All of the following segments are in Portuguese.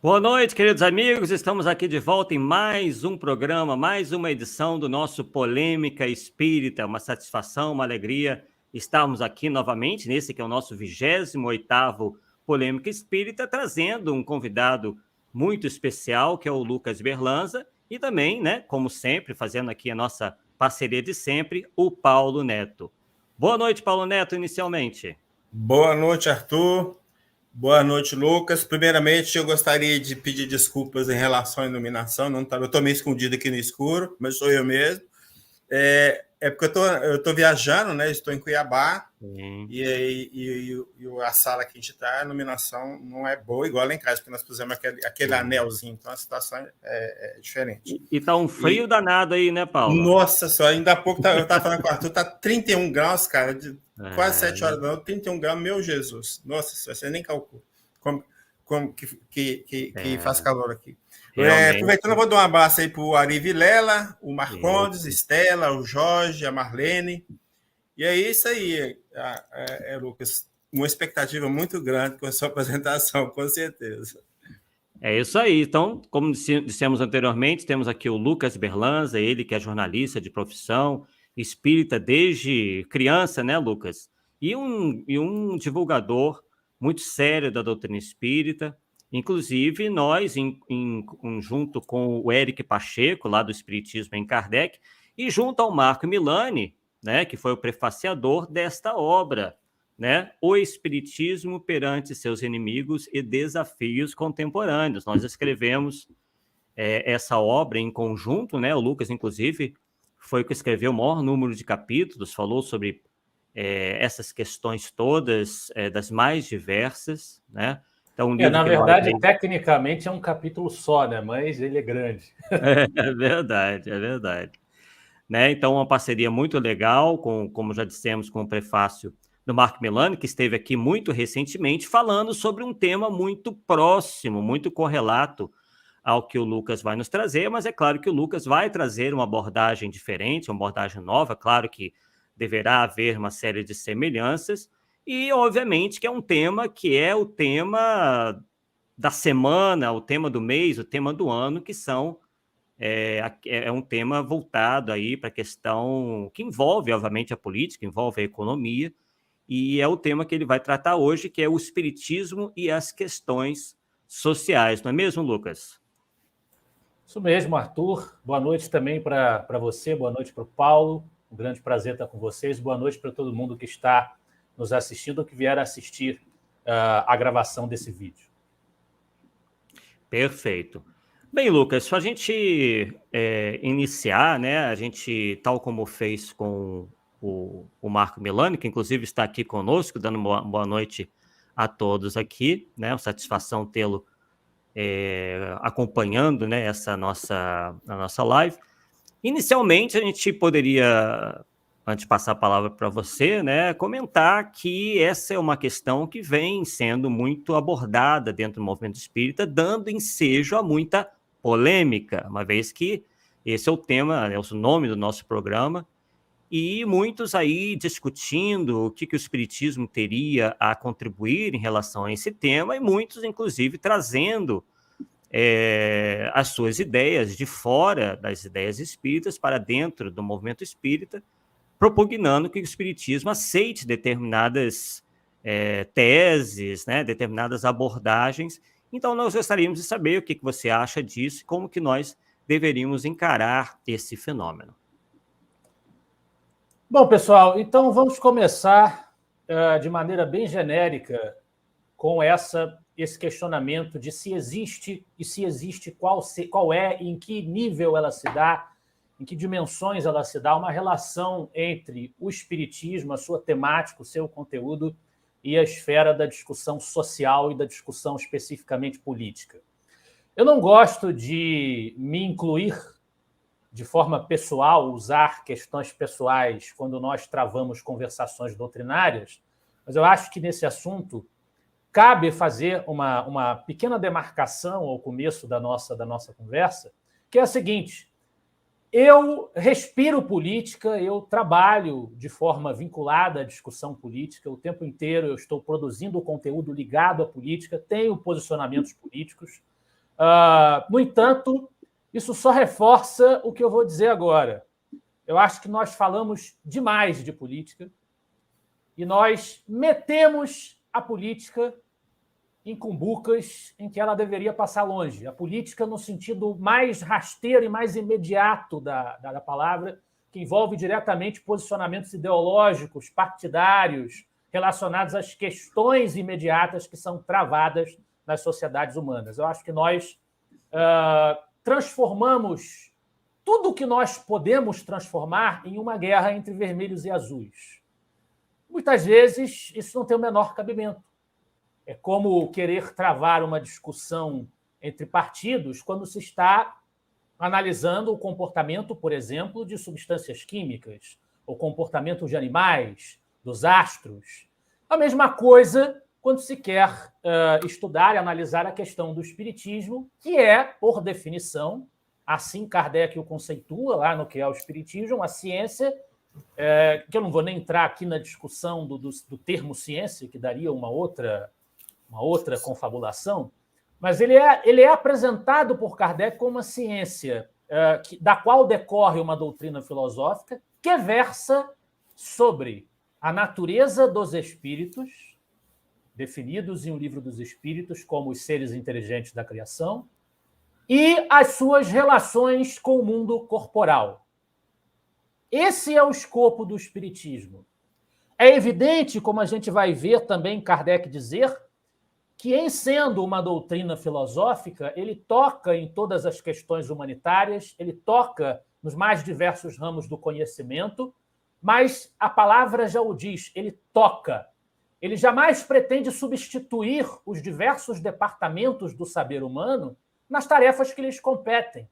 Boa noite, queridos amigos. Estamos aqui de volta em mais um programa, mais uma edição do nosso Polêmica Espírita. Uma satisfação, uma alegria estarmos aqui novamente, nesse que é o nosso 28º Polêmica Espírita, trazendo um convidado muito especial, que é o Lucas Berlanza, e também, né, como sempre, fazendo aqui a nossa parceria de sempre, o Paulo Neto. Boa noite, Paulo Neto, inicialmente. Boa noite, Arthur. Boa noite, Lucas. Primeiramente, eu gostaria de pedir desculpas em relação à iluminação. Eu estou meio escondido aqui no escuro, mas sou eu mesmo. É porque eu tô viajando, né? Estou em Cuiabá. Sim. E a sala que a gente está, a iluminação não é boa, igual lá em casa, porque nós pusemos aquele anelzinho, então a situação é diferente. E tá um frio danado aí, né, Paulo? Nossa só, ainda há pouco eu estava falando com o Arthur, tá 31 graus, cara, quase 7 horas da noite, 31 graus, meu Jesus. Nossa, você nem calcula como que faz calor aqui. Aproveitando, eu vou dar um abraço aí para o Ari Vilela, o Marcondes, Estela, o Jorge, a Marlene. E é isso aí, Lucas. Uma expectativa muito grande com a sua apresentação, com certeza. É isso aí. Então, como dissemos anteriormente, temos aqui o Lucas Berlanza, ele que é jornalista de profissão, espírita desde criança, né, Lucas? E um divulgador muito sério da doutrina espírita. Inclusive, nós, junto com o Eric Pacheco, lá do Espiritismo em Kardec, e junto ao Marco Milani, né, que foi o prefaciador desta obra, né? O Espiritismo perante seus inimigos e desafios contemporâneos. Nós escrevemos essa obra em conjunto, né? O Lucas, inclusive, foi o que escreveu o maior número de capítulos, falou sobre essas questões todas, das mais diversas, né? Então, um livro na verdade, tecnicamente é um capítulo só, né? Mas ele é grande. É verdade, é verdade. Né? Então, uma parceria muito legal, como já dissemos, com o prefácio do Marco Milani, que esteve aqui muito recentemente, falando sobre um tema muito próximo, muito correlato ao que o Lucas vai nos trazer, mas é claro que o Lucas vai trazer uma abordagem diferente, uma abordagem nova, claro que deverá haver uma série de semelhanças, e obviamente que é um tema que é o tema da semana, o tema do mês, o tema do ano, que são é um tema voltado aí para a questão que envolve, obviamente, a política, envolve a economia, e é o tema que ele vai tratar hoje, que é o espiritismo e as questões sociais. Não é mesmo, Lucas? Isso mesmo, Arthur. Boa noite também para você, boa noite para o Paulo. Um grande prazer estar com vocês. Boa noite para todo mundo que está nos assistindo ou que vier assistir a gravação desse vídeo. Perfeito. Bem, Lucas, para a gente iniciar, né, a gente, tal como fez com o Marco Milani, que inclusive está aqui conosco, dando boa noite a todos aqui, né, uma satisfação tê-lo acompanhando, né, a nossa live. Inicialmente, a gente poderia, antes de passar a palavra para você, né, comentar que essa é uma questão que vem sendo muito abordada dentro do movimento espírita, dando ensejo a muita polêmica, uma vez que esse é o tema, é o nome do nosso programa, e muitos aí discutindo o que o espiritismo teria a contribuir em relação a esse tema, e muitos, inclusive, trazendo as suas ideias de fora das ideias espíritas para dentro do movimento espírita, propugnando que o espiritismo aceite determinadas teses, né, determinadas abordagens. Então, nós gostaríamos de saber o que você acha disso e como que nós deveríamos encarar esse fenômeno. Bom, pessoal, então vamos começar de maneira bem genérica com esse questionamento de se existe e se existe, qual é e em que nível ela se dá, em que dimensões ela se dá, uma relação entre o espiritismo, a sua temática, o seu conteúdo e a esfera da discussão social e da discussão especificamente política. Eu não gosto de me incluir de forma pessoal, usar questões pessoais quando nós travamos conversações doutrinárias, mas eu acho que nesse assunto cabe fazer uma pequena demarcação ao começo da nossa conversa, que é a seguinte: eu respiro política, eu trabalho de forma vinculada à discussão política, o tempo inteiro eu estou produzindo conteúdo ligado à política, tenho posicionamentos políticos, No entanto, isso só reforça o que eu vou dizer agora. Eu acho que nós falamos demais de política e nós metemos a política em cumbucas em que ela deveria passar longe. A política no sentido mais rasteiro e mais imediato da palavra, que envolve diretamente posicionamentos ideológicos, partidários, relacionados às questões imediatas que são travadas nas sociedades humanas. Eu acho que nós transformamos tudo o que nós podemos transformar em uma guerra entre vermelhos e azuis. Muitas vezes, isso não tem o menor cabimento. É como querer travar uma discussão entre partidos quando se está analisando o comportamento, por exemplo, de substâncias químicas, o comportamento de animais, dos astros. A mesma coisa quando se quer estudar e analisar a questão do espiritismo, que é, por definição, assim Kardec o conceitua lá no que é o espiritismo, uma ciência, que eu não vou nem entrar aqui na discussão do termo ciência, que daria uma outra confabulação, mas ele é apresentado por Kardec como uma ciência da qual decorre uma doutrina filosófica que versa sobre a natureza dos espíritos, definidos em O Livro dos Espíritos como os seres inteligentes da criação, e as suas relações com o mundo corporal. Esse é o escopo do espiritismo. É evidente, como a gente vai ver também Kardec dizer, que, em sendo uma doutrina filosófica, ele toca em todas as questões humanitárias, ele toca nos mais diversos ramos do conhecimento, mas a palavra já o diz, ele toca. Ele jamais pretende substituir os diversos departamentos do saber humano nas tarefas que lhes competem.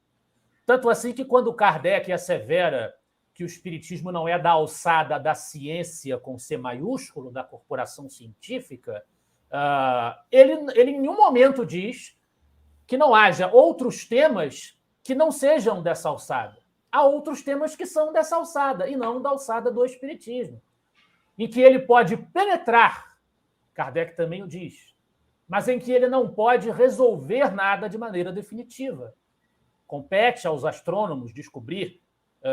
Tanto assim que, quando Kardec assevera que o espiritismo não é da alçada da ciência com C maiúsculo, da corporação científica, ele em nenhum momento diz que não haja outros temas que não sejam dessa alçada. Há outros temas que são dessa alçada e não da alçada do espiritismo, em que ele pode penetrar, Kardec também o diz, mas em que ele não pode resolver nada de maneira definitiva. Compete aos astrônomos descobrir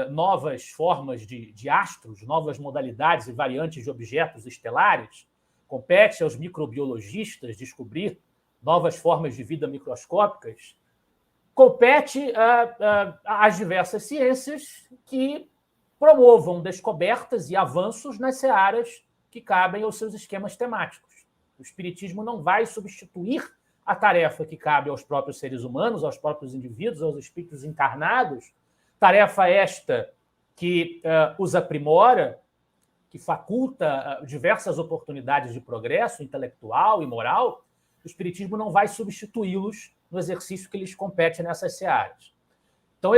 novas formas de astros, novas modalidades e variantes de objetos estelares. Compete aos microbiologistas descobrir novas formas de vida microscópicas. Compete às diversas ciências que promovam descobertas e avanços nas searas que cabem aos seus esquemas temáticos. O espiritismo não vai substituir a tarefa que cabe aos próprios seres humanos, aos próprios indivíduos, aos espíritos encarnados, tarefa esta que os aprimora, que faculta diversas oportunidades de progresso intelectual e moral. O espiritismo não vai substituí-los no exercício que lhes compete nessas searas. Então,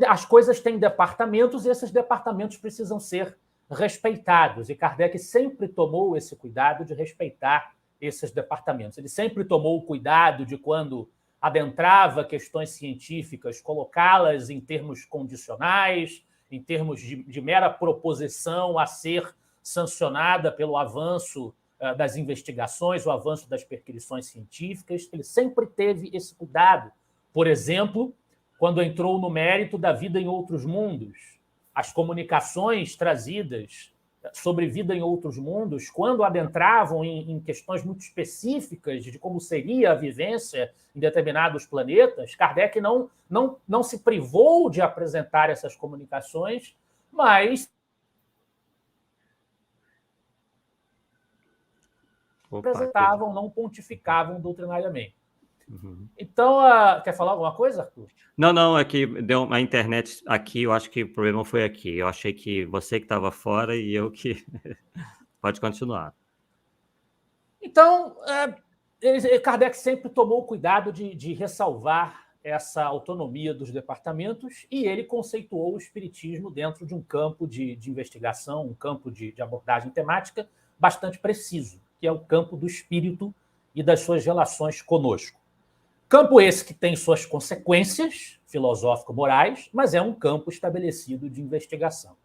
as coisas têm departamentos e esses departamentos precisam ser respeitados. E Kardec sempre tomou esse cuidado de respeitar esses departamentos. Ele sempre tomou o cuidado de, quando adentrava questões científicas, colocá-las em termos condicionais, em termos de mera proposição a ser sancionada pelo avanço das investigações, o avanço das perquisições científicas. Ele sempre teve esse cuidado. Por exemplo, quando entrou no mérito da vida em outros mundos, as comunicações trazidas sobre vida em outros mundos, quando adentravam em questões muito específicas de como seria a vivência em determinados planetas, Kardec não se privou de apresentar essas comunicações, mas apresentavam, não pontificavam doutrinariamente. Uhum. Então, quer falar alguma coisa, Arthur? Não, é que deu uma internet aqui, eu acho que o problema foi aqui. Eu achei que você que estava fora e eu que... Pode continuar. Então, Kardec sempre tomou cuidado de ressalvar essa autonomia dos departamentos e ele conceituou o espiritismo dentro de um campo de investigação, um campo de abordagem temática bastante preciso, que é o campo do espírito e das suas relações conosco. Campo esse que tem suas consequências filosófico-morais, mas é um campo estabelecido de investigação.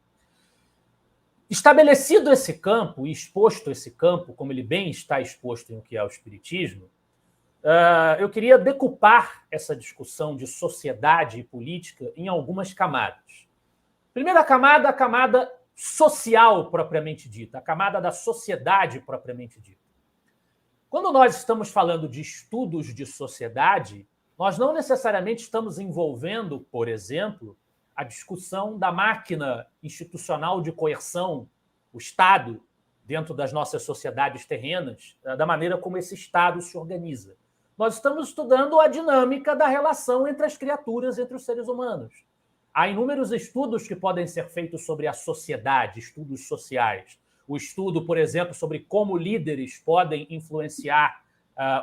Estabelecido esse campo e exposto esse campo, como ele bem está exposto em O que é o Espiritismo, eu queria decupar essa discussão de sociedade e política em algumas camadas. Primeira camada, a camada social propriamente dita, a camada da sociedade propriamente dita. Quando nós estamos falando de estudos de sociedade, nós não necessariamente estamos envolvendo, por exemplo, a discussão da máquina institucional de coerção, o Estado, dentro das nossas sociedades terrenas, da maneira como esse Estado se organiza. Nós estamos estudando a dinâmica da relação entre as criaturas, entre os seres humanos. Há inúmeros estudos que podem ser feitos sobre a sociedade, estudos sociais. O estudo, por exemplo, sobre como líderes podem influenciar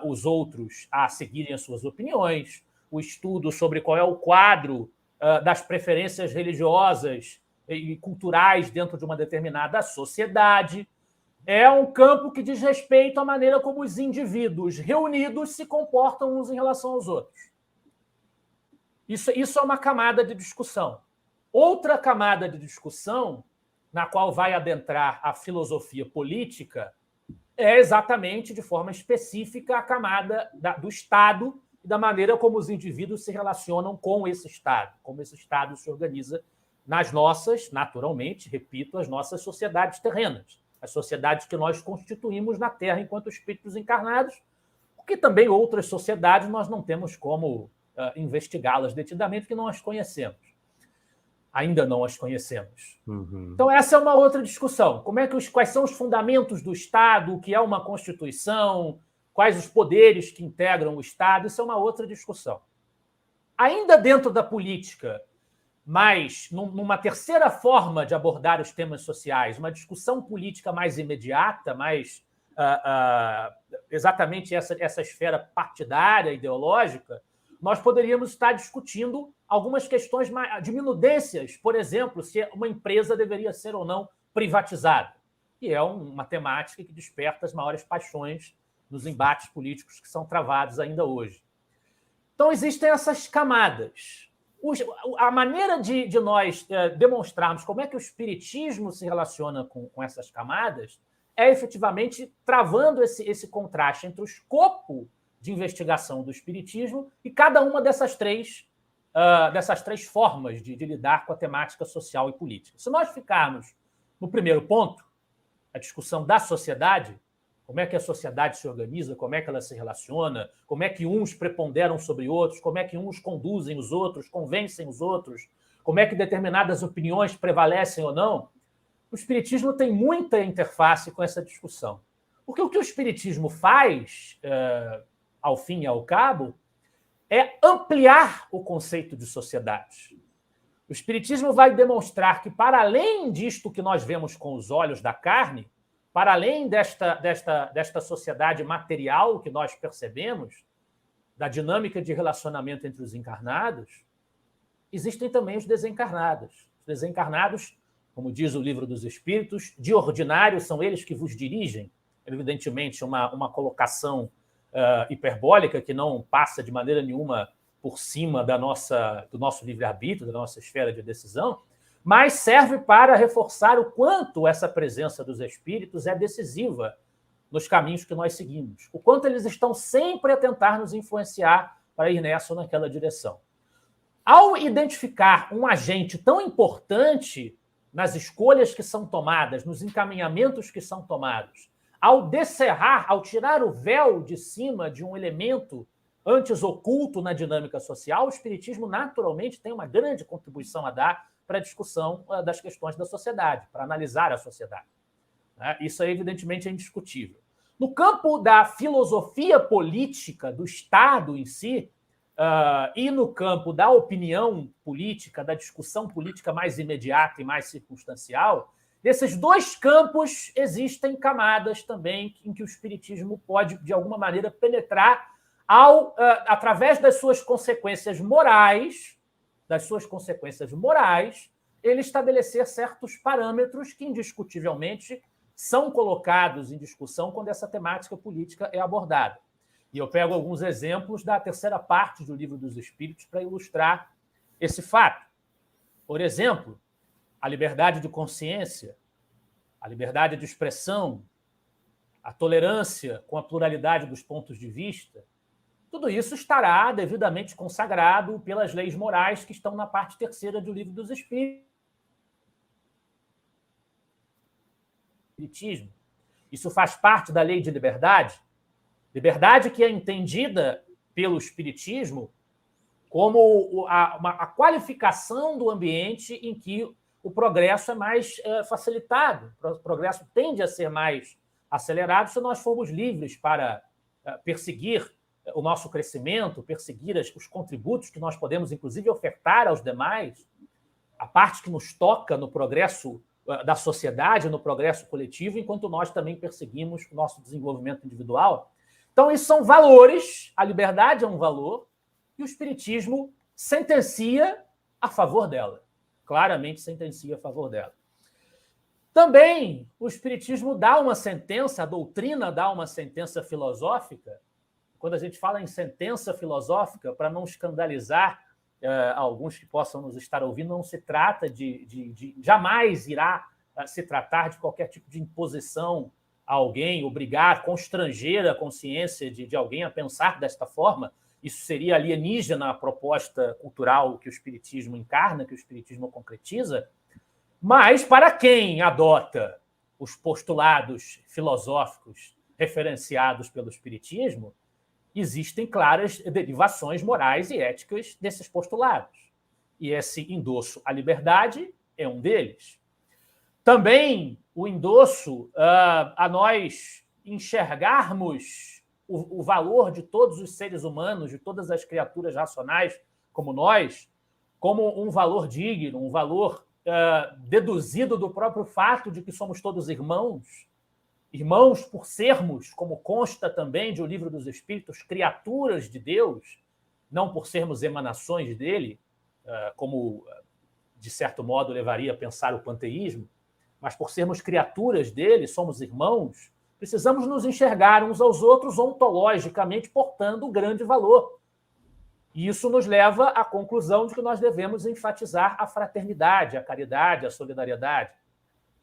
os outros a seguirem as suas opiniões. O estudo sobre qual é o quadro das preferências religiosas e culturais dentro de uma determinada sociedade. É um campo que diz respeito à maneira como os indivíduos reunidos se comportam uns em relação aos outros. Isso é uma camada de discussão. Outra camada de discussão, na qual vai adentrar a filosofia política, é exatamente, de forma específica, a camada do Estado e da maneira como os indivíduos se relacionam com esse Estado, como esse Estado se organiza nas nossas, naturalmente, repito, as nossas sociedades terrenas, as sociedades que nós constituímos na Terra enquanto espíritos encarnados, porque também outras sociedades nós não temos como investigá-las detidamente, porque não as conhecemos. Ainda não as conhecemos. Uhum. Então, essa é uma outra discussão. Quais são os fundamentos do Estado, o que é uma Constituição, quais os poderes que integram o Estado, isso é uma outra discussão. Ainda dentro da política, mas numa terceira forma de abordar os temas sociais, uma discussão política mais imediata, mais exatamente essa esfera partidária, ideológica, nós poderíamos estar discutindo algumas questões de minudências, por exemplo, se uma empresa deveria ser ou não privatizada. E é uma temática que desperta as maiores paixões nos embates políticos que são travados ainda hoje. Então, existem essas camadas. A maneira de nós demonstrarmos como é que o espiritismo se relaciona com essas camadas é efetivamente travando esse contraste entre o escopo de investigação do espiritismo e cada uma dessas três formas de lidar com a temática social e política. Se nós ficarmos no primeiro ponto, a discussão da sociedade, como é que a sociedade se organiza, como é que ela se relaciona, como é que uns preponderam sobre outros, como é que uns conduzem os outros, convencem os outros, como é que determinadas opiniões prevalecem ou não, o espiritismo tem muita interface com essa discussão. Porque o que o espiritismo faz, ao fim e ao cabo, é ampliar o conceito de sociedade. O espiritismo vai demonstrar que, para além disto que nós vemos com os olhos da carne, para além desta sociedade material que nós percebemos, da dinâmica de relacionamento entre os encarnados, existem também os desencarnados. Os desencarnados, como diz o Livro dos Espíritos, de ordinário são eles que vos dirigem. Evidentemente, uma colocação hiperbólica que não passa de maneira nenhuma por cima do nosso livre-arbítrio, da nossa esfera de decisão, mas serve para reforçar o quanto essa presença dos espíritos é decisiva nos caminhos que nós seguimos, o quanto eles estão sempre a tentar nos influenciar para ir nessa ou naquela direção. Ao identificar um agente tão importante nas escolhas que são tomadas, nos encaminhamentos que são tomados, ao descerrar, ao tirar o véu de cima de um elemento antes oculto na dinâmica social, o espiritismo naturalmente tem uma grande contribuição a dar para a discussão das questões da sociedade, para analisar a sociedade. Isso, evidentemente, é indiscutível. No campo da filosofia política, do Estado em si, e no campo da opinião política, da discussão política mais imediata e mais circunstancial, nesses dois campos existem camadas também em que o espiritismo pode, de alguma maneira, penetrar através das suas consequências morais, ele estabelecer certos parâmetros que, indiscutivelmente, são colocados em discussão quando essa temática política é abordada. E eu pego alguns exemplos da terceira parte do Livro dos Espíritos para ilustrar esse fato. Por exemplo, a liberdade de consciência, a liberdade de expressão, a tolerância com a pluralidade dos pontos de vista, tudo isso estará devidamente consagrado pelas leis morais que estão na parte terceira do Livro dos Espíritos. Isso faz parte da lei de liberdade, liberdade que é entendida pelo Espiritismo como a qualificação do ambiente em que o progresso é mais facilitado, o progresso tende a ser mais acelerado se nós formos livres para perseguir o nosso crescimento, perseguir os contributos que nós podemos, inclusive, ofertar aos demais, a parte que nos toca no progresso da sociedade, no progresso coletivo, enquanto nós também perseguimos o nosso desenvolvimento individual. Então, isso são valores, a liberdade é um valor, e o Espiritismo sentencia a favor dela, claramente sentencia a favor dela. Também o Espiritismo dá uma sentença, a doutrina dá uma sentença filosófica. Quando a gente fala em sentença filosófica, para não escandalizar alguns que possam nos estar ouvindo, não se trata jamais irá se tratar de qualquer tipo de imposição a alguém, obrigar, constranger a consciência de alguém a pensar desta forma. Isso seria alienígena à proposta cultural que o Espiritismo encarna, que o Espiritismo concretiza. Mas, para quem adota os postulados filosóficos referenciados pelo Espiritismo, existem claras derivações morais e éticas desses postulados. E esse endosso à liberdade é um deles. Também o endosso a nós enxergarmos o valor de todos os seres humanos, de todas as criaturas racionais como nós, como um valor digno, um valor deduzido do próprio fato de que somos todos irmãos, irmãos por sermos, como consta também de O Livro dos Espíritos, criaturas de Deus, não por sermos emanações dele, como, de certo modo, levaria a pensar o panteísmo, mas por sermos criaturas dele, somos irmãos, precisamos nos enxergar uns aos outros ontologicamente portando o grande valor. E isso nos leva à conclusão de que nós devemos enfatizar a fraternidade, a caridade, a solidariedade.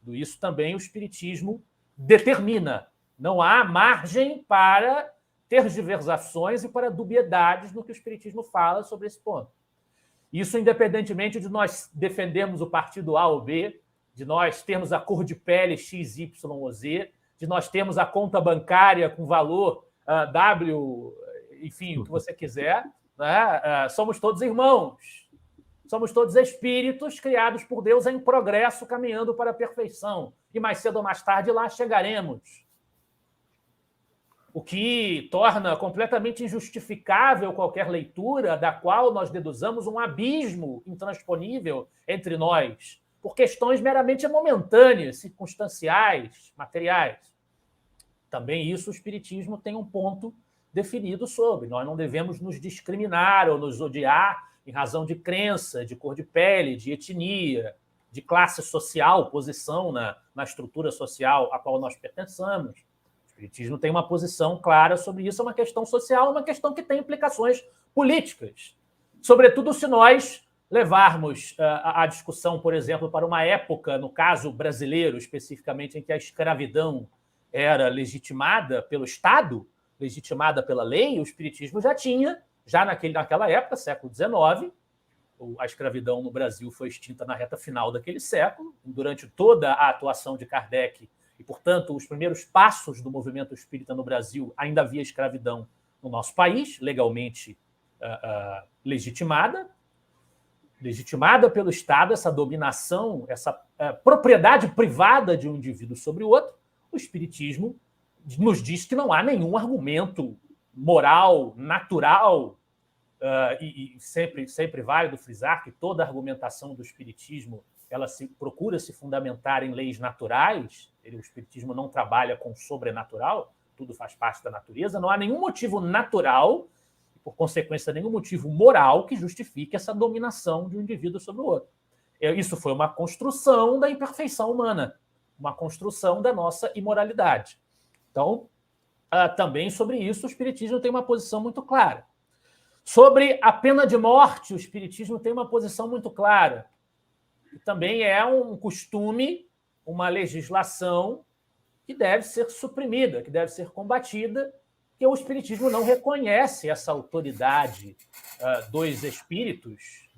Do isso também o Espiritismo determina. Não há margem para tergiversações e para dubiedades no que o Espiritismo fala sobre esse ponto. Isso independentemente de nós defendermos o partido A ou B, de nós termos a cor de pele X, Y ou Z, de nós termos a conta bancária com valor W, enfim, o que você quiser, né? Somos todos irmãos, somos todos espíritos criados por Deus em progresso, caminhando para a perfeição. E mais cedo ou mais tarde lá chegaremos. O que torna completamente injustificável qualquer leitura da qual nós deduzamos um abismo intransponível entre nós, por questões meramente momentâneas, circunstanciais, materiais. Também isso o Espiritismo tem um ponto definido sobre. Nós não devemos nos discriminar ou nos odiar em razão de crença, de cor de pele, de etnia, de classe social, posição na estrutura social a qual nós pertencemos. O Espiritismo tem uma posição clara sobre isso, é uma questão social, uma questão que tem implicações políticas. Sobretudo se nós levarmos a discussão, por exemplo, para uma época, no caso brasileiro especificamente, em que a escravidão era legitimada pelo Estado, legitimada pela lei, o Espiritismo já naquela época, século XIX, a escravidão no Brasil foi extinta na reta final daquele século, durante toda a atuação de Kardec, e, portanto, os primeiros passos do movimento espírita no Brasil, ainda havia escravidão no nosso país, legalmente legitimada pelo Estado, essa dominação, essa propriedade privada de um indivíduo sobre o outro. O Espiritismo nos diz que não há nenhum argumento moral, natural, e sempre válido frisar que toda argumentação do Espiritismo ela procura se fundamentar em leis naturais. O Espiritismo não trabalha com sobrenatural, tudo faz parte da natureza. Não há nenhum motivo natural, e por consequência, nenhum motivo moral que justifique essa dominação de um indivíduo sobre o outro. Isso foi uma construção da imperfeição humana, uma construção da nossa imoralidade. Então, também sobre isso, o Espiritismo tem uma posição muito clara. Sobre a pena de morte, o Espiritismo tem uma posição muito clara. E também é um costume, uma legislação que deve ser suprimida, que deve ser combatida, que o Espiritismo não reconhece essa autoridade dos espíritos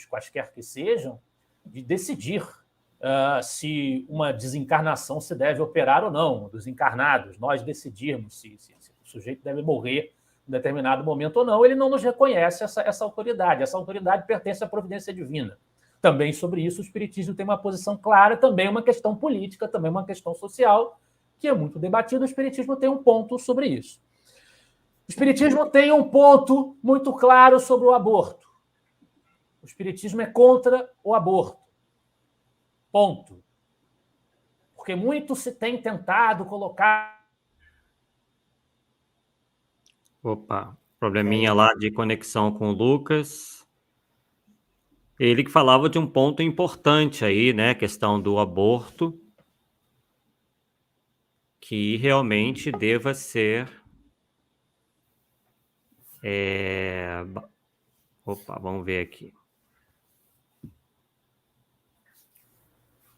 quaisquer que sejam, de decidir se uma desencarnação se deve operar ou não, dos encarnados, nós decidirmos se o sujeito deve morrer em determinado momento ou não. Ele não nos reconhece essa autoridade. Essa autoridade pertence à providência divina. Também sobre isso o Espiritismo tem uma posição clara, também uma questão política, também uma questão social, que é muito debatido. O Espiritismo tem um ponto sobre isso. O Espiritismo tem um ponto muito claro sobre o aborto. O Espiritismo é contra o aborto. Ponto. Porque muito se tem tentado colocar... Opa, probleminha lá de conexão com o Lucas. Ele que falava de um ponto importante aí, né? A questão do aborto, que realmente deva ser... Opa, vamos ver aqui.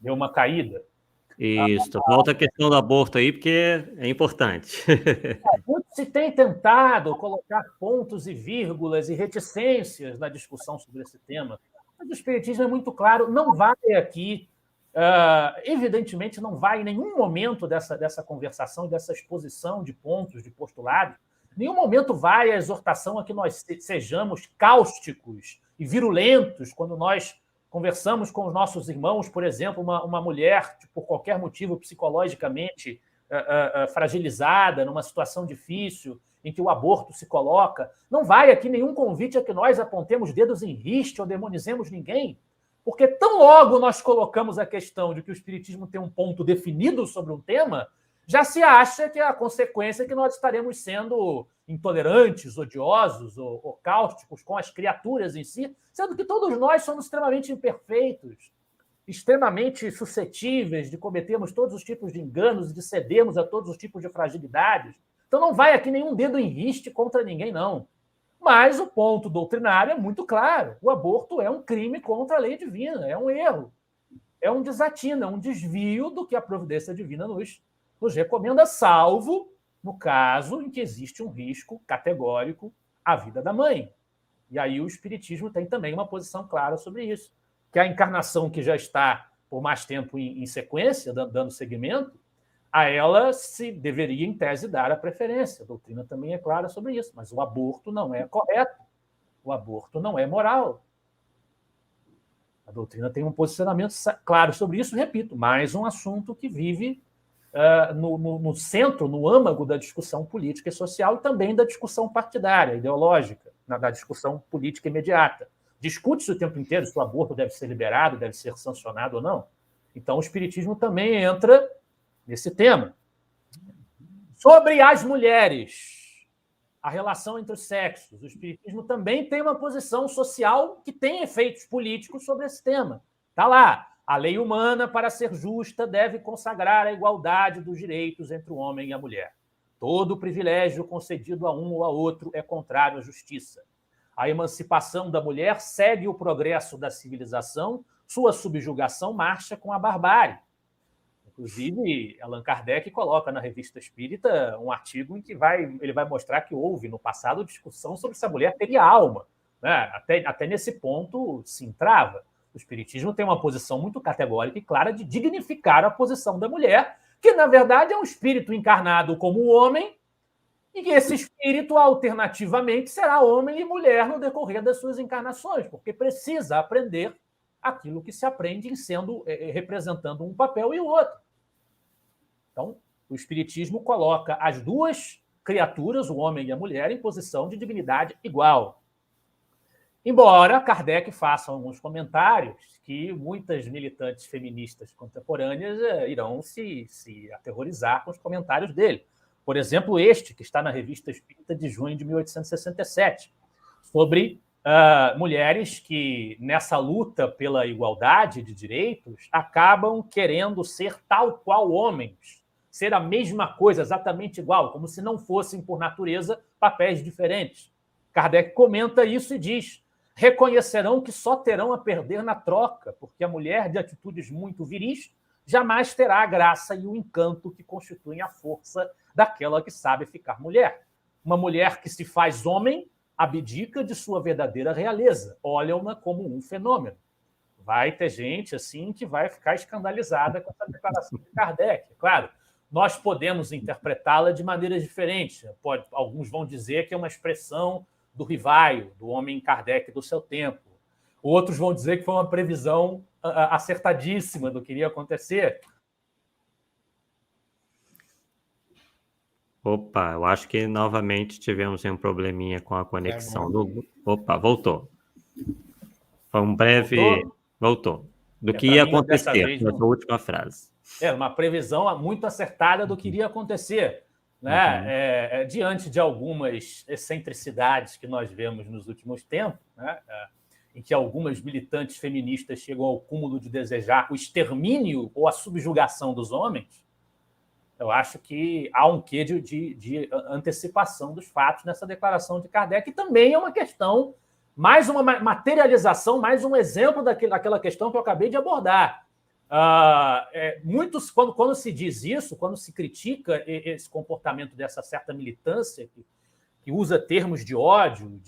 Deu uma caída. Isso, volta a questão do aborto aí, porque é importante. Muito se tem tentado colocar pontos e vírgulas e reticências na discussão sobre esse tema, mas o Espiritismo é muito claro, não vai aqui, evidentemente, não vai em nenhum momento dessa conversação, dessa exposição de pontos, de postulados, em nenhum momento vai a exortação a que nós sejamos cáusticos e virulentos quando nós conversamos com os nossos irmãos, por exemplo, uma mulher, por qualquer motivo, psicologicamente fragilizada, numa situação difícil, em que o aborto se coloca. Não vai aqui nenhum convite a que nós apontemos dedos em riste ou demonizemos ninguém, porque tão logo nós colocamos a questão de que o Espiritismo tem um ponto definido sobre um tema, já se acha que a consequência é que nós estaremos sendo intolerantes, odiosos ou cáusticos com as criaturas em si, sendo que todos nós somos extremamente imperfeitos, extremamente suscetíveis de cometermos todos os tipos de enganos e de cedermos a todos os tipos de fragilidades. Então não vai aqui nenhum dedo em riste contra ninguém, não. Mas o ponto doutrinário é muito claro. O aborto é um crime contra a lei divina, é um erro, é um desatino, é um desvio do que a providência divina nos recomenda, salvo no caso em que existe um risco categórico à vida da mãe. E aí o Espiritismo tem também uma posição clara sobre isso, que a encarnação que já está por mais tempo em sequência, dando seguimento, a ela se deveria, em tese, dar a preferência. A doutrina também é clara sobre isso, mas o aborto não é correto, o aborto não é moral. A doutrina tem um posicionamento claro sobre isso, repito, mais um assunto que vive no centro, no âmago da discussão política e social e também da discussão partidária, ideológica, da discussão política imediata. Discute-se o tempo inteiro se o aborto deve ser liberado, deve ser sancionado ou não. Então, o Espiritismo também entra nesse tema. Sobre as mulheres, a relação entre os sexos, o Espiritismo também tem uma posição social que tem efeitos políticos sobre esse tema. Está lá. A lei humana, para ser justa, deve consagrar a igualdade dos direitos entre o homem e a mulher. Todo privilégio concedido a um ou a outro é contrário à justiça. A emancipação da mulher segue o progresso da civilização, sua subjugação marcha com a barbárie. Inclusive, Allan Kardec coloca na Revista Espírita um artigo em que ele vai mostrar que houve, no passado, discussão sobre se a mulher teria alma. Né? Até nesse ponto se entrava. O Espiritismo tem uma posição muito categórica e clara de dignificar a posição da mulher, que, na verdade, é um espírito encarnado como um homem, e que esse espírito, alternativamente, será homem e mulher no decorrer das suas encarnações, porque precisa aprender aquilo que se aprende representando um papel e o outro. Então, o Espiritismo coloca as duas criaturas, o homem e a mulher, em posição de dignidade igual. Embora Kardec faça alguns comentários que muitas militantes feministas contemporâneas irão se aterrorizar com os comentários dele. Por exemplo, este, que está na Revista Espírita de junho de 1867, sobre mulheres que, nessa luta pela igualdade de direitos, acabam querendo ser tal qual homens, ser a mesma coisa, exatamente igual, como se não fossem, por natureza, papéis diferentes. Kardec comenta isso e diz: reconhecerão que só terão a perder na troca, porque a mulher de atitudes muito viris jamais terá a graça e o encanto que constituem a força daquela que sabe ficar mulher. Uma mulher que se faz homem abdica de sua verdadeira realeza, olham-na como um fenômeno. Vai ter gente assim que vai ficar escandalizada com essa declaração de Kardec. Claro, nós podemos interpretá-la de maneiras diferentes. Alguns vão dizer que é uma expressão do Rivaio, do homem Kardec do seu tempo. Outros vão dizer que foi uma previsão acertadíssima do que iria acontecer. Opa, eu acho que novamente tivemos um probleminha com a conexão. Opa, voltou. Foi um breve... Voltou. Do que ia acontecer, na sua última frase. Era uma previsão muito acertada do que iria acontecer. Né? Diante de algumas excentricidades que nós vemos nos últimos tempos, né? Em que algumas militantes feministas chegam ao cúmulo de desejar o extermínio ou a subjugação dos homens, eu acho que há um quê de antecipação dos fatos nessa declaração de Kardec, que também é uma questão, mais uma materialização, mais um exemplo daquela questão que eu acabei de abordar. Muitos, quando se diz isso, quando se critica esse comportamento dessa certa militância que usa termos de ódio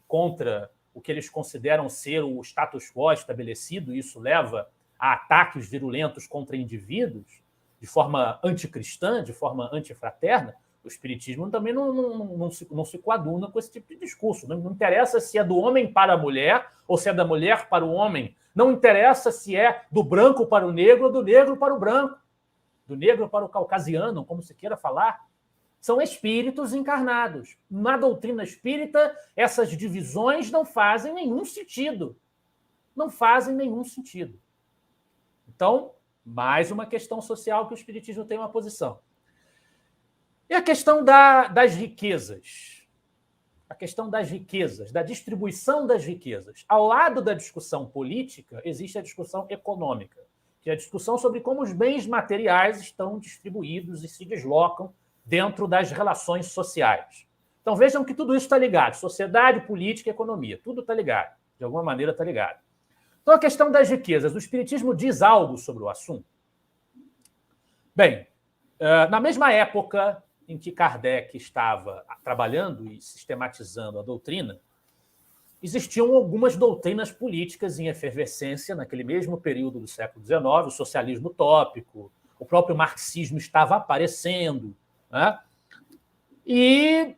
contra o que eles consideram ser o status quo estabelecido, e isso leva a ataques virulentos contra indivíduos, de forma anticristã, de forma antifraterna, o espiritismo também não se coaduna com esse tipo de discurso. Não interessa se é do homem para a mulher ou se é da mulher para o homem. Não interessa se é do branco para o negro ou do negro para o branco, do negro para o caucasiano, como se queira falar. São espíritos encarnados. Na doutrina espírita, essas divisões não fazem nenhum sentido. Não fazem nenhum sentido. Então, mais uma questão social que o espiritismo tem uma posição. E a questão das riquezas. A questão das riquezas, da distribuição das riquezas. Ao lado da discussão política, existe a discussão econômica, que é a discussão sobre como os bens materiais estão distribuídos e se deslocam dentro das relações sociais. Então, vejam que tudo isso está ligado. Sociedade, política e economia. Tudo está ligado. De alguma maneira está ligado. Então, a questão das riquezas. O espiritismo diz algo sobre o assunto? Bem, na mesma época em que Kardec estava trabalhando e sistematizando a doutrina, existiam algumas doutrinas políticas em efervescência naquele mesmo período do século XIX, o socialismo utópico, o próprio marxismo estava aparecendo, né? E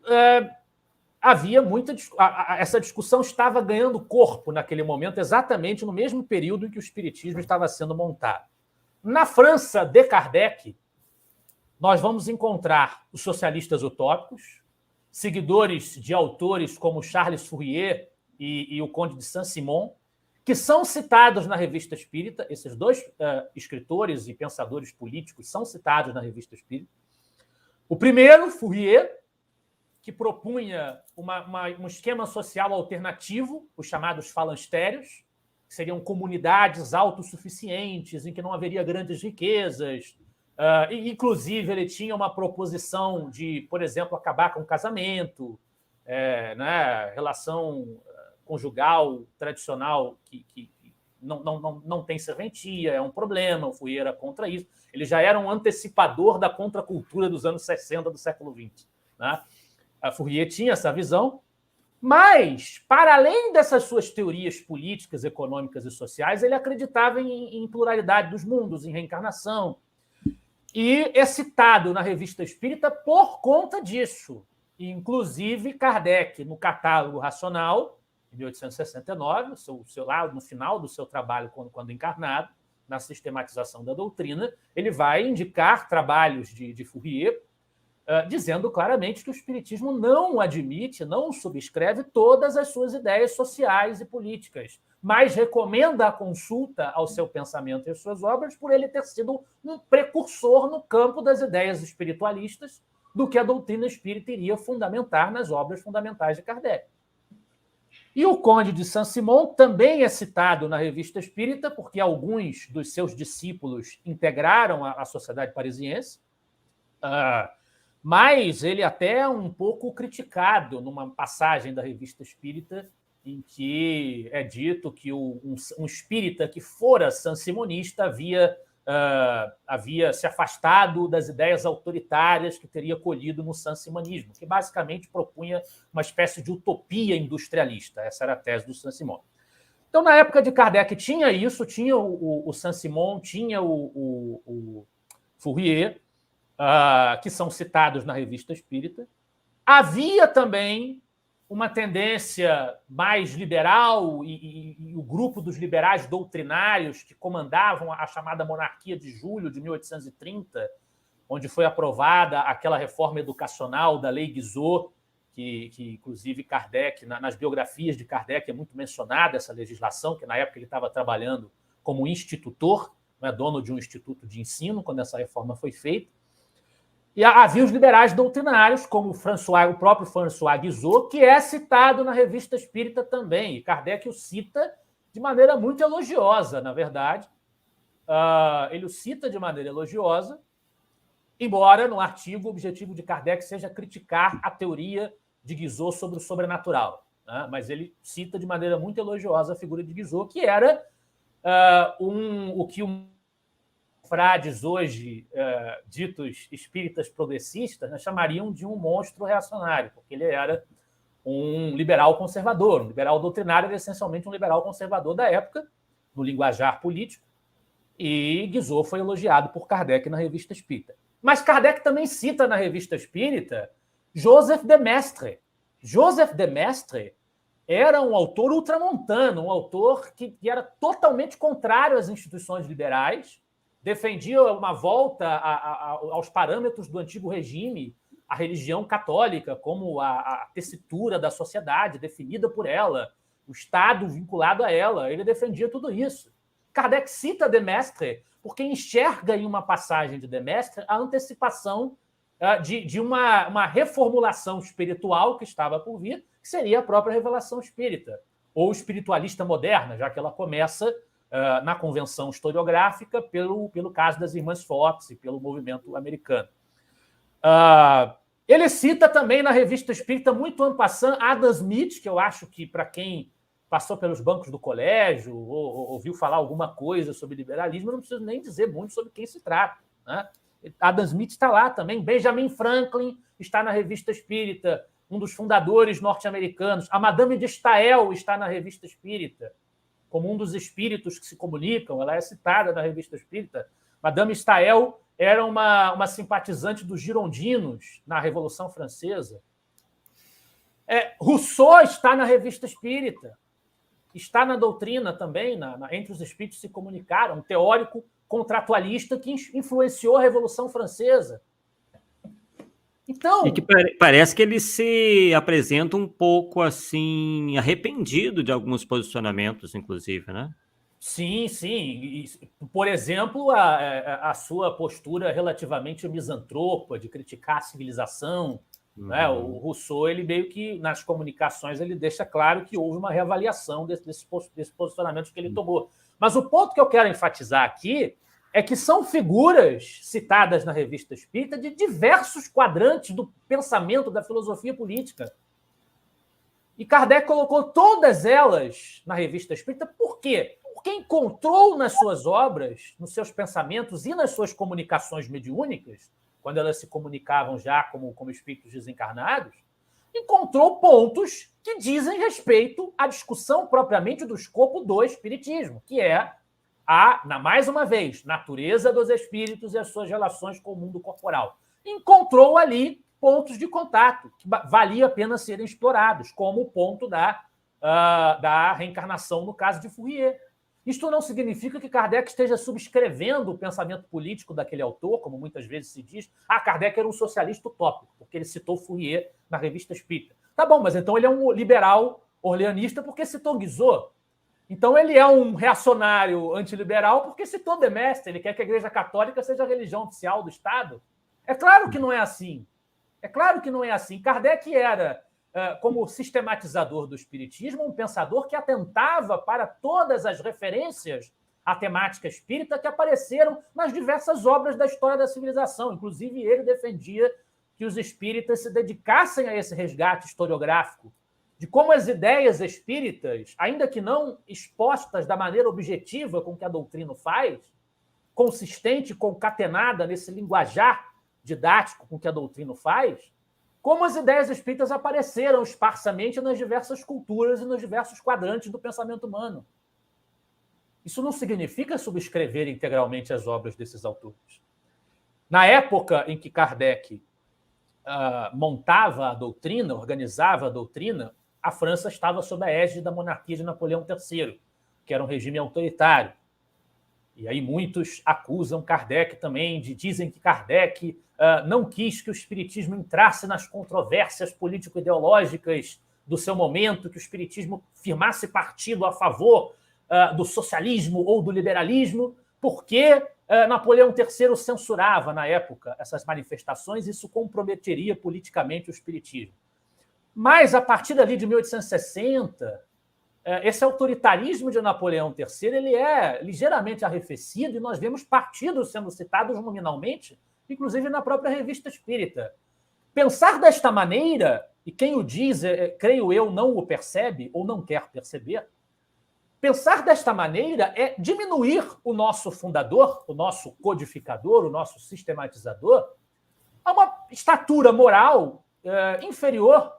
havia muita... Essa discussão estava ganhando corpo naquele momento, exatamente no mesmo período em que o espiritismo estava sendo montado. Na França de Kardec, nós vamos encontrar os socialistas utópicos, seguidores de autores como Charles Fourier e o Conde de Saint-Simon, que são citados na Revista Espírita. Esses dois escritores e pensadores políticos são citados na Revista Espírita. O primeiro, Fourier, que propunha um esquema social alternativo, os chamados falancérios, que seriam comunidades autossuficientes, em que não haveria grandes riquezas. Inclusive, ele tinha uma proposição de, por exemplo, acabar com o casamento, né, relação conjugal tradicional que não tem serventia, é um problema, o Fourier era contra isso. Ele já era um antecipador da contracultura dos anos 60 do século XX. Né? A Fourier tinha essa visão, mas, para além dessas suas teorias políticas, econômicas e sociais, ele acreditava em pluralidade dos mundos, em reencarnação. E é citado na Revista Espírita por conta disso. Inclusive, Kardec, no Catálogo Racional, em 1869, lá no final do seu trabalho, quando encarnado, na sistematização da doutrina, ele vai indicar trabalhos de Fourier, dizendo claramente que o espiritismo não admite, não subscreve todas as suas ideias sociais e políticas, mas recomenda a consulta ao seu pensamento e às suas obras por ele ter sido um precursor no campo das ideias espiritualistas do que a doutrina espírita iria fundamentar nas obras fundamentais de Kardec. E o Conde de Saint-Simon também é citado na Revista Espírita, porque alguns dos seus discípulos integraram a Sociedade Parisiense, mas ele até é um pouco criticado numa passagem da Revista Espírita em que é dito que um espírita que fora saint-simonista havia havia se afastado das ideias autoritárias que teria colhido no saint-simonismo, que basicamente propunha uma espécie de utopia industrialista. Essa era a tese do Saint-Simon. Então, na época de Kardec, tinha isso, tinha o Saint-Simon, tinha o Fourier, que são citados na Revista Espírita. Havia também uma tendência mais liberal e o grupo dos liberais doutrinários que comandavam a chamada Monarquia de Julho de 1830, onde foi aprovada aquela reforma educacional da Lei Guizot, que inclusive Kardec, nas biografias de Kardec é muito mencionada essa legislação, que na época ele estava trabalhando como institutor, não é, dono de um instituto de ensino, quando essa reforma foi feita. E havia os liberais doutrinários, como o próprio François Guizot, que é citado na Revista Espírita também. E Kardec o cita de maneira muito elogiosa, na verdade. Ele o cita de maneira elogiosa, embora no artigo o objetivo de Kardec seja criticar a teoria de Guizot sobre o sobrenatural. Né? Mas ele cita de maneira muito elogiosa a figura de Guizot, que era o que frades hoje, ditos espíritas progressistas, né, chamariam de um monstro reacionário, porque ele era um liberal conservador, um liberal doutrinário, era essencialmente um liberal conservador da época, no linguajar político, e Guizot foi elogiado por Kardec na Revista Espírita. Mas Kardec também cita na Revista Espírita Joseph de Maistre. Joseph de Maistre era um autor ultramontano, um autor que era totalmente contrário às instituições liberais, defendia uma volta aos parâmetros do antigo regime, a religião católica como a tessitura da sociedade, definida por ela, o Estado vinculado a ela. Ele defendia tudo isso. Kardec cita de Maistre porque enxerga em uma passagem de Maistre a antecipação de uma reformulação espiritual que estava por vir, que seria a própria revelação espírita, ou espiritualista moderna, já que ela começa na convenção historiográfica pelo caso das Irmãs Fox e pelo movimento americano. Ele cita também na Revista Espírita, muito en passant, Adam Smith, que eu acho que, para quem passou pelos bancos do colégio ou ouviu falar alguma coisa sobre liberalismo, eu não preciso nem dizer muito sobre quem se trata. Né? Adam Smith está lá também, Benjamin Franklin está na Revista Espírita, um dos fundadores norte-americanos. A Madame de Staël está na Revista Espírita, como um dos espíritos que se comunicam, ela é citada na Revista Espírita. Madame Staël era uma simpatizante dos girondinos na Revolução Francesa. Rousseau está na Revista Espírita, está na doutrina também, entre os espíritos se comunicaram, um teórico contratualista que influenciou a Revolução Francesa. Então, e que parece que ele se apresenta um pouco assim arrependido de alguns posicionamentos, inclusive, né? Sim, sim. Por exemplo, a sua postura relativamente misantropa de criticar a civilização. Né? O Rousseau, ele meio que nas comunicações ele deixa claro que houve uma reavaliação desse posicionamento que ele tomou. Mas o ponto que eu quero enfatizar aqui é que são figuras citadas na Revista Espírita de diversos quadrantes do pensamento da filosofia política. E Kardec colocou todas elas na Revista Espírita. Por quê? Porque encontrou nas suas obras, nos seus pensamentos e nas suas comunicações mediúnicas, quando elas se comunicavam já como espíritos desencarnados, encontrou pontos que dizem respeito à discussão propriamente do escopo do espiritismo, que é mais uma vez, natureza dos espíritos e as suas relações com o mundo corporal. Encontrou ali pontos de contato que valia a pena serem explorados, como o ponto da reencarnação no caso de Fourier. Isto não significa que Kardec esteja subscrevendo o pensamento político daquele autor, como muitas vezes se diz. Kardec era um socialista utópico, porque ele citou Fourier na Revista Espírita. Tá bom, mas então ele é um liberal orleanista porque citou Guizot. Então ele é um reacionário antiliberal porque citou de Maistre, ele quer que a Igreja Católica seja a religião oficial do Estado. É claro que não é assim. É claro que não é assim. Kardec era, como sistematizador do espiritismo, um pensador que atentava para todas as referências à temática espírita que apareceram nas diversas obras da história da civilização. Inclusive, ele defendia que os espíritas se dedicassem a esse resgate historiográfico de como as ideias espíritas, ainda que não expostas da maneira objetiva com que a doutrina faz, consistente, concatenada nesse linguajar didático com que a doutrina faz, como as ideias espíritas apareceram esparsamente nas diversas culturas e nos diversos quadrantes do pensamento humano. Isso não significa subscrever integralmente as obras desses autores. Na época em que Kardec montava a doutrina, organizava a doutrina, a França estava sob a égide da monarquia de Napoleão III, que era um regime autoritário. E aí muitos acusam Kardec também, dizem que Kardec não quis que o espiritismo entrasse nas controvérsias político-ideológicas do seu momento, que o espiritismo firmasse partido a favor do socialismo ou do liberalismo, porque Napoleão III censurava, na época, essas manifestações, e isso comprometeria politicamente o espiritismo. Mas, a partir dali de 1860, esse autoritarismo de Napoleão III ele é ligeiramente arrefecido, e nós vemos partidos sendo citados nominalmente, inclusive na própria Revista Espírita. Pensar desta maneira, e quem o diz, creio eu, não o percebe ou não quer perceber, pensar desta maneira é diminuir o nosso fundador, o nosso codificador, o nosso sistematizador, a uma estatura moral inferior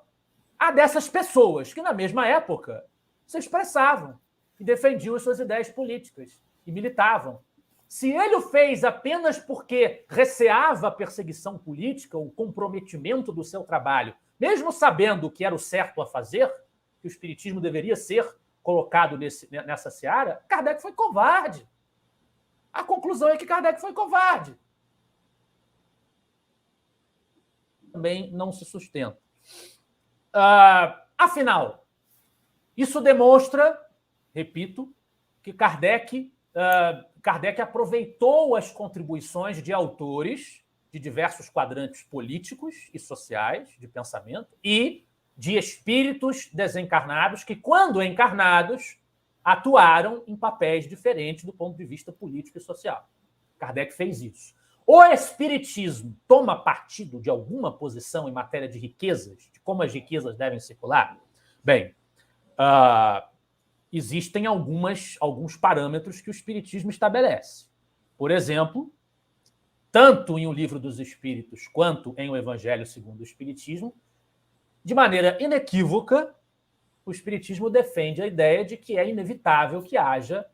à dessas pessoas que, na mesma época, se expressavam e defendiam as suas ideias políticas e militavam. Se ele o fez apenas porque receava a perseguição política, o comprometimento do seu trabalho, mesmo sabendo o que era o certo a fazer, que o espiritismo deveria ser colocado nessa seara, Kardec foi covarde. A conclusão é que Kardec foi covarde. Também não se sustenta. Afinal, isso demonstra, repito, que Kardec aproveitou as contribuições de autores de diversos quadrantes políticos e sociais de pensamento e de espíritos desencarnados que, quando encarnados, atuaram em papéis diferentes do ponto de vista político e social. Kardec fez isso. O espiritismo toma partido de alguma posição em matéria de riquezas, de como as riquezas devem circular? Bem, existem alguns parâmetros que o espiritismo estabelece. Por exemplo, tanto em O Livro dos Espíritos quanto em O Evangelho segundo o Espiritismo, de maneira inequívoca, o espiritismo defende a ideia de que é inevitável que haja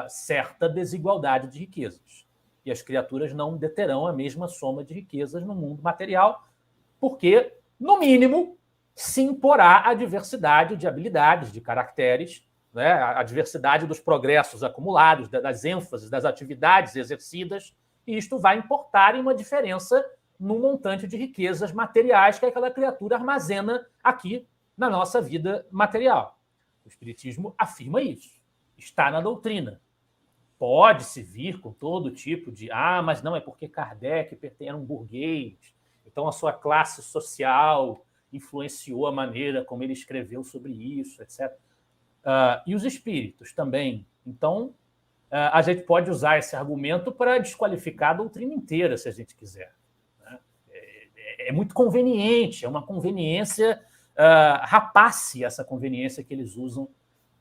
certa desigualdade de riquezas. E as criaturas não deterão a mesma soma de riquezas no mundo material, porque, no mínimo, se imporá a diversidade de habilidades, de caracteres, né? A diversidade dos progressos acumulados, das ênfases, das atividades exercidas, e isto vai importar em uma diferença no montante de riquezas materiais que aquela criatura armazena aqui na nossa vida material. O espiritismo afirma isso. Está na doutrina. Pode-se vir com todo tipo de mas não, é porque Kardec era um burguês, então a sua classe social influenciou a maneira como ele escreveu sobre isso, etc. E os espíritos também. Então, a gente pode usar esse argumento para desqualificar a doutrina inteira, se a gente quiser. É muito conveniente, é uma conveniência rapace, essa conveniência que eles usam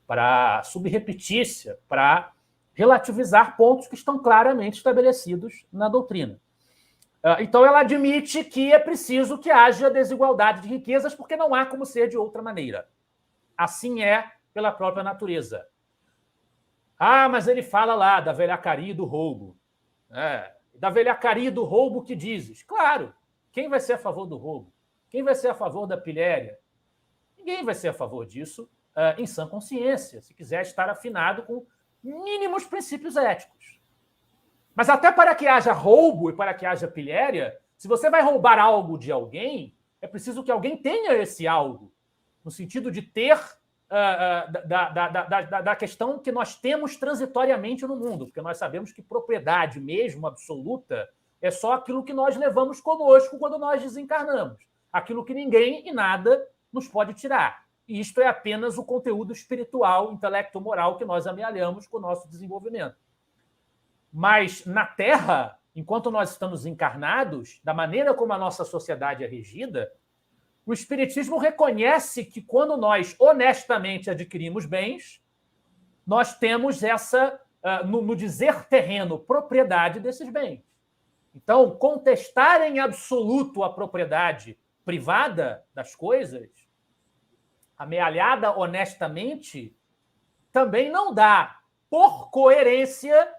para subrepetícia, para relativizar pontos que estão claramente estabelecidos na doutrina. Então, ela admite que é preciso que haja desigualdade de riquezas, porque não há como ser de outra maneira. Assim é pela própria natureza. Mas ele fala lá da velhacaria e do roubo. Da velhacaria e do roubo que dizes. Claro, quem vai ser a favor do roubo? Quem vai ser a favor da pilhéria? Ninguém vai ser a favor disso em sã consciência, se quiser estar afinado com mínimos princípios éticos. Mas até para que haja roubo e para que haja pilhéria, se você vai roubar algo de alguém, é preciso que alguém tenha esse algo, no sentido de ter da questão que nós temos transitoriamente no mundo, porque nós sabemos que propriedade mesmo absoluta é só aquilo que nós levamos conosco quando nós desencarnamos, aquilo que ninguém e nada nos pode tirar. E isto é apenas o conteúdo espiritual, intelecto-moral que nós amealhamos com o nosso desenvolvimento. Mas na Terra, enquanto nós estamos encarnados, da maneira como a nossa sociedade é regida, o Espiritismo reconhece que quando nós honestamente adquirimos bens, nós temos essa no dizer terreno, propriedade desses bens. Então, contestar em absoluto a propriedade privada das coisas, amealhada honestamente, também não dá, por coerência,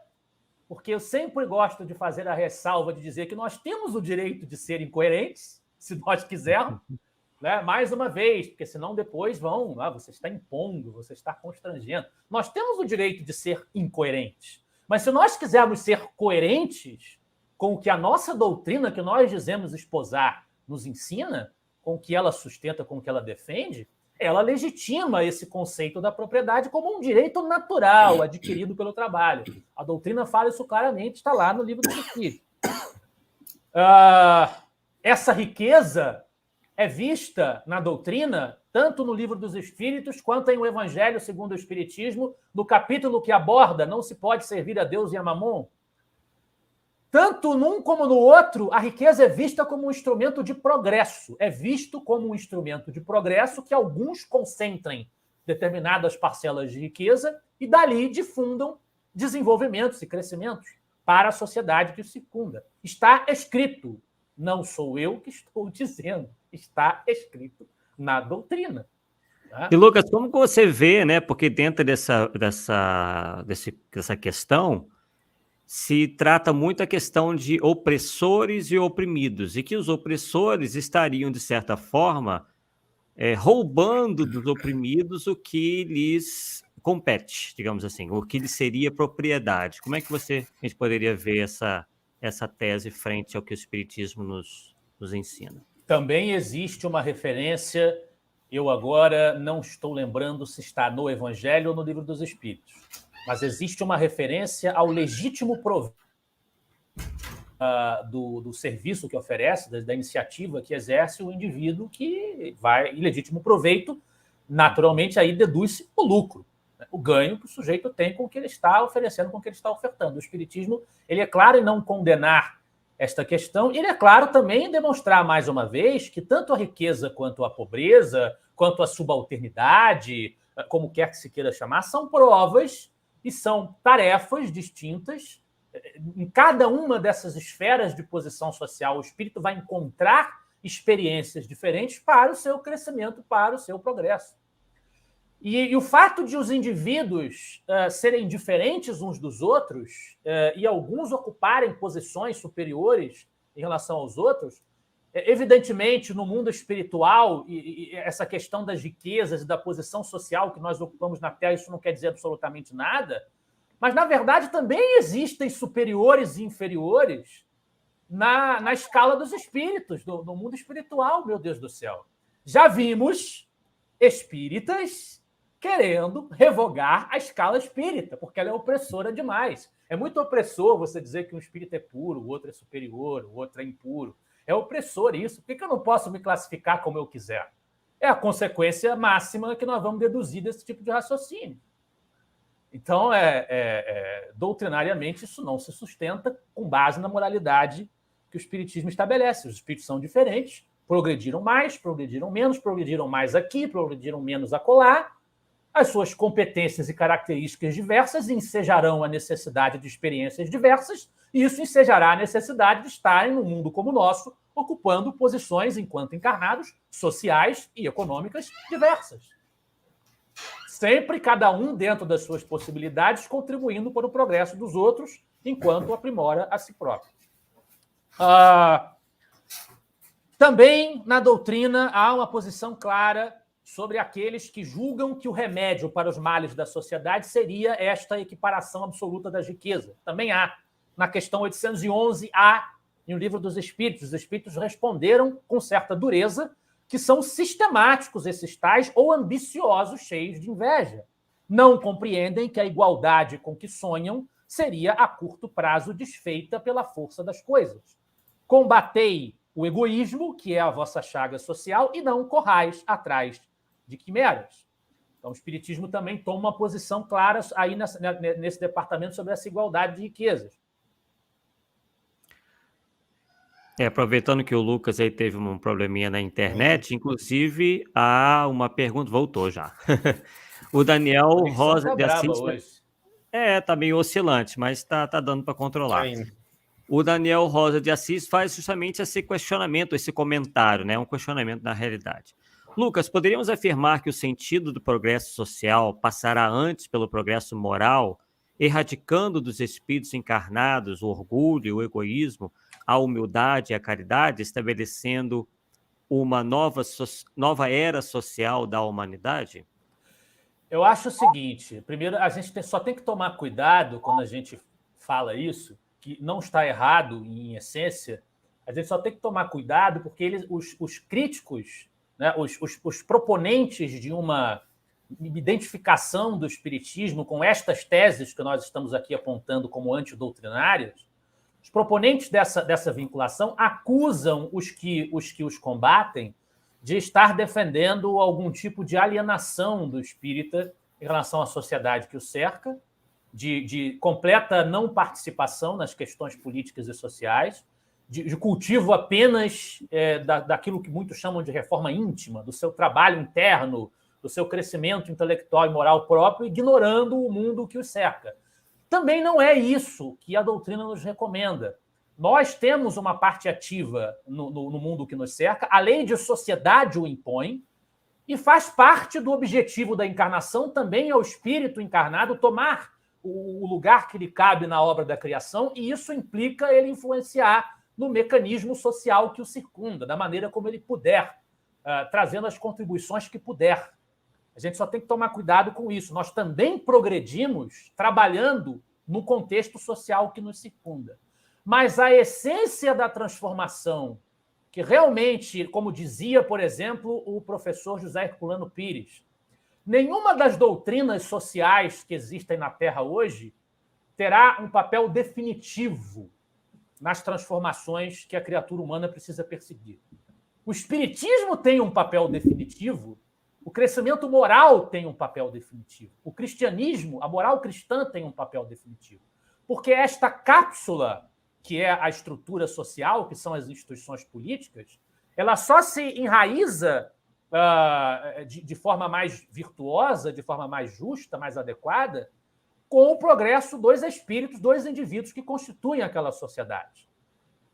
porque eu sempre gosto de fazer a ressalva de dizer que nós temos o direito de ser incoerentes, se nós quisermos, né? Mais uma vez, porque senão depois você está impondo, você está constrangendo. Nós temos o direito de ser incoerentes, mas se nós quisermos ser coerentes com o que a nossa doutrina, que nós dizemos esposar, nos ensina, com o que ela sustenta, com o que ela defende, ela legitima esse conceito da propriedade como um direito natural adquirido pelo trabalho. A doutrina fala isso claramente, está lá no Livro dos Espíritos. Essa riqueza é vista na doutrina, tanto no Livro dos Espíritos, quanto em O Evangelho segundo o Espiritismo, no capítulo que aborda não se pode servir a Deus e a Mamon. Tanto num como no outro, a riqueza é vista como um instrumento de progresso. É visto como um instrumento de progresso que alguns concentrem determinadas parcelas de riqueza e dali difundam desenvolvimentos e crescimentos para a sociedade que os circunda. Está escrito, não sou eu que estou dizendo, está escrito na doutrina. Tá? E, Lucas, como que você vê, né? Porque dentro dessa questão se trata muito a questão de opressores e oprimidos, e que os opressores estariam, de certa forma, roubando dos oprimidos o que lhes compete, digamos assim, o que lhes seria propriedade. Como é que a gente poderia ver essa tese frente ao que o Espiritismo nos ensina? Também existe uma referência, eu agora não estou lembrando se está no Evangelho ou no Livro dos Espíritos, mas existe uma referência ao legítimo proveito do serviço que oferece, da iniciativa que exerce o indivíduo que vai em legítimo proveito, naturalmente aí deduz-se o lucro, né? O ganho que o sujeito tem com o que ele está oferecendo, com o que ele está ofertando. O Espiritismo ele é claro em não condenar esta questão, e ele é claro também em demonstrar mais uma vez que tanto a riqueza quanto a pobreza, quanto a subalternidade, como quer que se queira chamar, são provas e são tarefas distintas. Em cada uma dessas esferas de posição social, o espírito vai encontrar experiências diferentes para o seu crescimento, para o seu progresso. E o fato de os indivíduos serem diferentes uns dos outros e alguns ocuparem posições superiores em relação aos outros, evidentemente, no mundo espiritual, e essa questão das riquezas e da posição social que nós ocupamos na Terra, isso não quer dizer absolutamente nada, mas, na verdade, também existem superiores e inferiores na escala dos espíritos, no mundo espiritual, meu Deus do céu. Já vimos espíritas querendo revogar a escala espírita, porque ela é opressora demais. É muito opressor você dizer que um espírito é puro, o outro é superior, o outro é impuro. É opressor isso. Por que eu não posso me classificar como eu quiser? É a consequência máxima que nós vamos deduzir desse tipo de raciocínio. Então, doutrinariamente, isso não se sustenta com base na moralidade que o Espiritismo estabelece. Os espíritos são diferentes, progrediram mais, progrediram menos, progrediram mais aqui, progrediram menos acolá. As suas competências e características diversas ensejarão a necessidade de experiências diversas, e isso ensejará a necessidade de estarem num mundo como o nosso, ocupando posições, enquanto encarnados, sociais e econômicas diversas. Sempre cada um dentro das suas possibilidades, contribuindo para o progresso dos outros, enquanto aprimora a si próprio. Também, na doutrina, há uma posição clara sobre aqueles que julgam que o remédio para os males da sociedade seria esta equiparação absoluta das riquezas. Também há. Na questão 811A, no Livro dos Espíritos, os espíritos responderam com certa dureza que são sistemáticos esses tais ou ambiciosos, cheios de inveja. Não compreendem que a igualdade com que sonham seria a curto prazo desfeita pela força das coisas. Combatei o egoísmo, que é a vossa chaga social, e não corrais atrás de quimeras. Então, o Espiritismo também toma uma posição clara aí nesse departamento sobre essa igualdade de riquezas. Aproveitando que o Lucas aí teve um probleminha na internet, inclusive há uma pergunta, voltou já. O Daniel Rosa de Assis. Tá meio oscilante, mas tá dando para controlar. Ainda. O Daniel Rosa de Assis faz justamente esse questionamento, esse comentário, né? Um questionamento na realidade. Lucas, poderíamos afirmar que o sentido do progresso social passará antes pelo progresso moral, erradicando dos espíritos encarnados o orgulho, o egoísmo, a humildade e a caridade, estabelecendo uma nova era social da humanidade? Eu acho o seguinte: primeiro, a gente só tem que tomar cuidado quando a gente fala isso, que não está errado em essência, a gente só tem que tomar cuidado porque os críticos, né, os proponentes de uma identificação do espiritismo com estas teses que nós estamos aqui apontando como antidoutrinárias, os proponentes dessa vinculação acusam os que os combatem de estar defendendo algum tipo de alienação do espírita em relação à sociedade que o cerca, de completa não participação nas questões políticas e sociais, de cultivo apenas daquilo que muitos chamam de reforma íntima, do seu trabalho interno, do seu crescimento intelectual e moral próprio, ignorando o mundo que os cerca. Também não é isso que a doutrina nos recomenda. Nós temos uma parte ativa no mundo que nos cerca, a lei de sociedade o impõe, e faz parte do objetivo da encarnação também ao espírito encarnado tomar o lugar que lhe cabe na obra da criação, e isso implica ele influenciar no mecanismo social que o circunda, da maneira como ele puder, trazendo as contribuições que puder. A gente só tem que tomar cuidado com isso. Nós também progredimos trabalhando no contexto social que nos circunda. Mas a essência da transformação, que realmente, como dizia, por exemplo, o professor José Herculano Pires, nenhuma das doutrinas sociais que existem na Terra hoje terá um papel definitivo nas transformações que a criatura humana precisa perseguir. O espiritismo tem um papel definitivo, o crescimento moral tem um papel definitivo, o cristianismo, a moral cristã tem um papel definitivo. Porque esta cápsula, que é a estrutura social, que são as instituições políticas, ela só se enraiza de forma mais virtuosa, de forma mais justa, mais adequada, com o progresso dos espíritos, dos indivíduos que constituem aquela sociedade.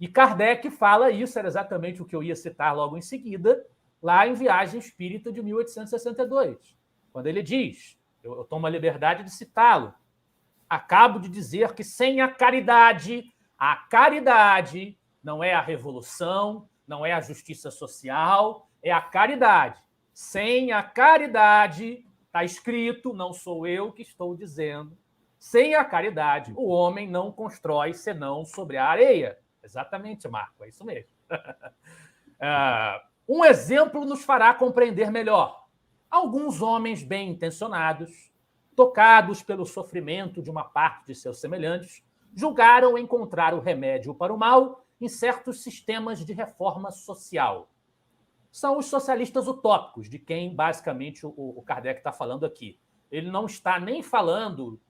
E Kardec fala isso, era exatamente o que eu ia citar logo em seguida, lá em Viagem Espírita de 1862, quando ele diz, eu tomo a liberdade de citá-lo, acabo de dizer que sem a caridade não é a revolução, não é a justiça social, é a caridade. Sem a caridade, está escrito, não sou eu que estou dizendo, sem a caridade, o homem não constrói senão sobre a areia. Exatamente, Marco, é isso mesmo. Um exemplo nos fará compreender melhor. Alguns homens bem intencionados, tocados pelo sofrimento de uma parte de seus semelhantes, julgaram encontrar o remédio para o mal em certos sistemas de reforma social. São os socialistas utópicos, de quem basicamente o Kardec está falando aqui. Ele não está nem falando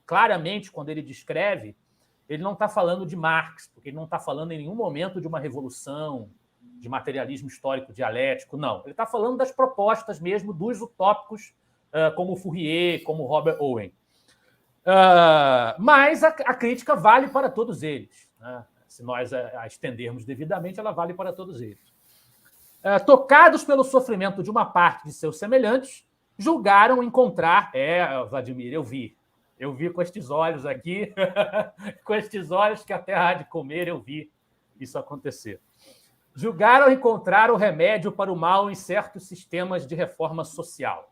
claramente, quando ele descreve, ele não está falando de Marx, porque ele não está falando em nenhum momento de uma revolução, de materialismo histórico dialético, não. Ele está falando das propostas mesmo dos utópicos, como Fourier, como Robert Owen. Mas a crítica vale para todos eles, né? Se nós a estendermos devidamente, ela vale para todos eles. Tocados pelo sofrimento de uma parte de seus semelhantes, julgaram encontrar... Vladimir, eu vi com estes olhos aqui, com estes olhos que a terra há de comer, eu vi isso acontecer. Julgaram encontrar o remédio para o mal em certos sistemas de reforma social.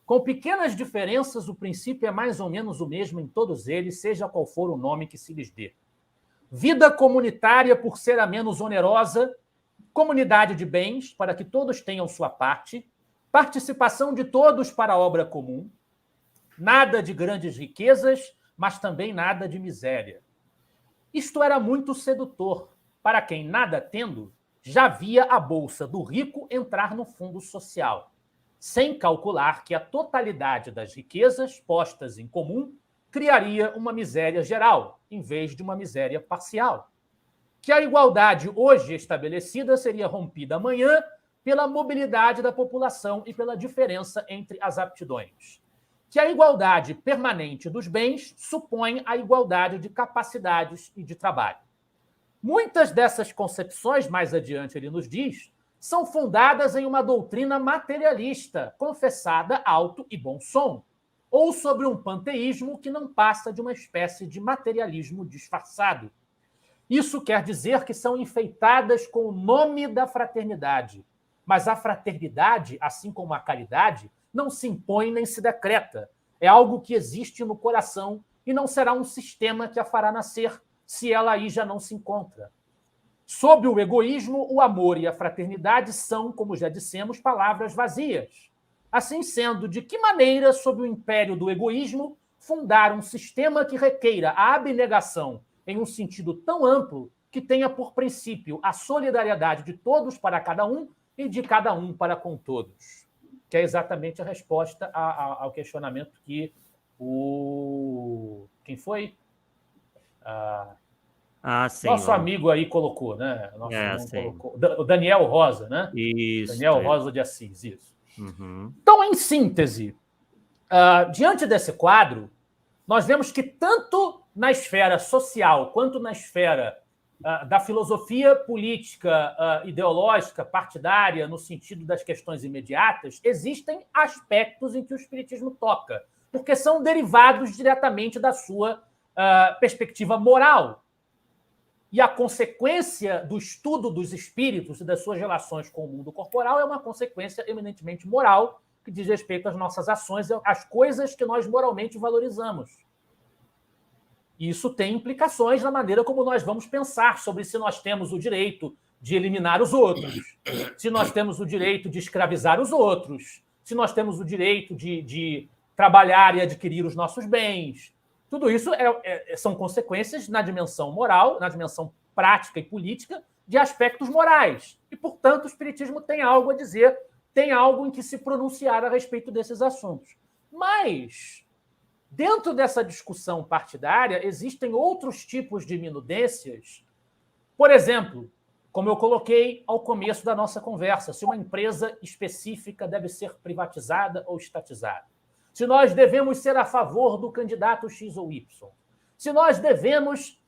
Com pequenas diferenças, o princípio é mais ou menos o mesmo em todos eles, seja qual for o nome que se lhes dê. Vida comunitária, por ser a menos onerosa, comunidade de bens, para que todos tenham sua parte, participação de todos para a obra comum, nada de grandes riquezas, mas também nada de miséria. Isto era muito sedutor, para quem, nada tendo, já via a bolsa do rico entrar no fundo social, sem calcular que a totalidade das riquezas postas em comum criaria uma miséria geral, em vez de uma miséria parcial. Que a igualdade hoje estabelecida seria rompida amanhã pela mobilidade da população e pela diferença entre as aptidões. que a igualdade permanente dos bens supõe a igualdade de capacidades e de trabalho. Muitas dessas concepções, mais adiante ele nos diz, são fundadas em uma doutrina materialista, confessada alto e bom som, ou sobre um panteísmo que não passa de uma espécie de materialismo disfarçado. Isso quer dizer que são enfeitadas com o nome da fraternidade, mas a fraternidade, assim como a caridade, não se impõe nem se decreta. É algo que existe no coração e não será um sistema que a fará nascer se ela aí já não se encontra. Sob o egoísmo, o amor e a fraternidade são, como já dissemos, palavras vazias. Assim sendo, de que maneira, sob o império do egoísmo, fundar um sistema que requeira a abnegação em um sentido tão amplo que tenha por princípio a solidariedade de todos para cada um e de cada um para com todos? Que é exatamente a resposta ao questionamento que o... Quem foi? Sim, nosso amigo aí colocou, né? Colocou. O Daniel Rosa, né? Isso. Daniel Rosa de Assis, isso. Uhum. Então, em síntese, diante desse quadro, nós vemos que tanto na esfera social quanto na esfera da filosofia política, ideológica, partidária, no sentido das questões imediatas, existem aspectos em que o espiritismo toca, porque são derivados diretamente da sua perspectiva moral. E a consequência do estudo dos espíritos e das suas relações com o mundo corporal é uma consequência eminentemente moral, que diz respeito às nossas ações, às coisas que nós moralmente valorizamos. Isso tem implicações na maneira como nós vamos pensar sobre se nós temos o direito de eliminar os outros, se nós temos o direito de escravizar os outros, se nós temos o direito de trabalhar e adquirir os nossos bens. Tudo isso são consequências na dimensão moral, na dimensão prática e política de aspectos morais. E, portanto, o espiritismo tem algo a dizer, tem algo em que se pronunciar a respeito desses assuntos. Mas, dentro dessa discussão partidária, existem outros tipos de minudências. Por exemplo, como eu coloquei ao começo da nossa conversa, se uma empresa específica deve ser privatizada ou estatizada. Se nós devemos ser a favor do candidato X ou Y. Se nós devemos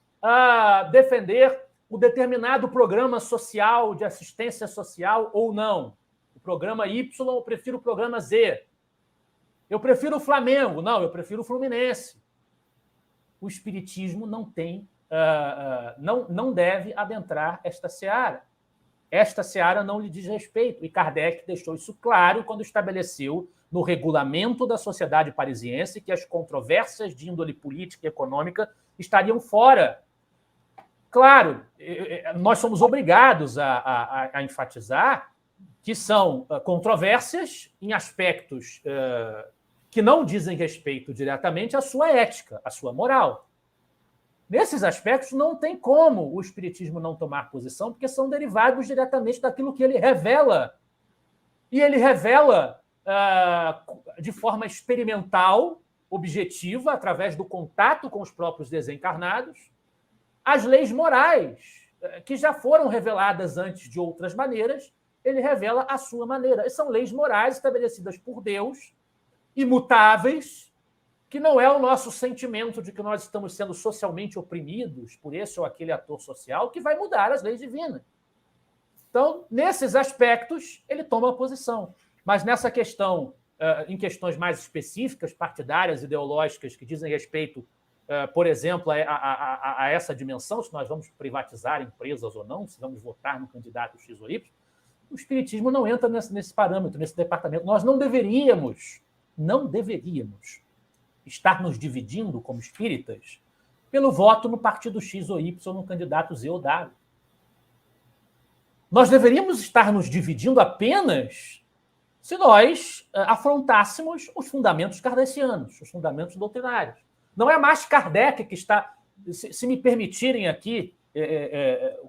defender o determinado programa social, de assistência social ou não. O programa Y, eu prefiro o programa Z. Eu prefiro o Flamengo. Não, eu prefiro o Fluminense. O espiritismo não deve adentrar esta seara. Esta seara não lhe diz respeito. E Kardec deixou isso claro quando estabeleceu no regulamento da sociedade parisiense que as controvérsias de índole política e econômica estariam fora. Claro, nós somos obrigados a enfatizar que são controvérsias em aspectos que não dizem respeito diretamente à sua ética, à sua moral. Nesses aspectos, não tem como o espiritismo não tomar posição, porque são derivados diretamente daquilo que ele revela. E ele revela de forma experimental, objetiva, através do contato com os próprios desencarnados, as leis morais, que já foram reveladas antes de outras maneiras, ele revela a sua maneira. E são leis morais estabelecidas por Deus, imutáveis, que não é o nosso sentimento de que nós estamos sendo socialmente oprimidos por esse ou aquele ator social que vai mudar as leis divinas. Então, nesses aspectos, ele toma posição. Mas nessa questão, em questões mais específicas, partidárias, ideológicas, que dizem respeito, por exemplo, a essa dimensão, se nós vamos privatizar empresas ou não, se vamos votar no candidato X ou Y, o espiritismo não entra nesse parâmetro, nesse departamento. Nós não deveríamos estar nos dividindo como espíritas pelo voto no partido X ou Y, no candidato Z ou W. Nós deveríamos estar nos dividindo apenas se nós afrontássemos os fundamentos kardecianos, os fundamentos doutrinários. Não é mais Kardec que está... Se me permitirem aqui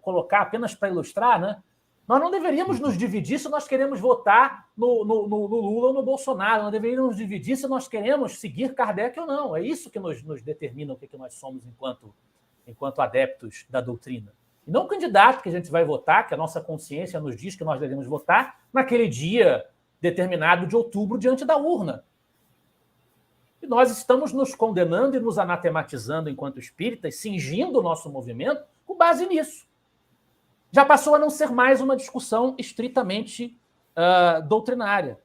colocar apenas para ilustrar, né? Nós não deveríamos nos dividir se nós queremos votar no Lula ou no Bolsonaro. Nós deveríamos nos dividir se nós queremos seguir Kardec ou não. É isso que nos determina o que nós somos enquanto adeptos da doutrina. E não o candidato que a gente vai votar, que a nossa consciência nos diz que nós devemos votar naquele dia determinado de outubro diante da urna. E nós estamos nos condenando e nos anatematizando enquanto espíritas, cingindo o nosso movimento com base nisso. Já passou a não ser mais uma discussão estritamente doutrinária.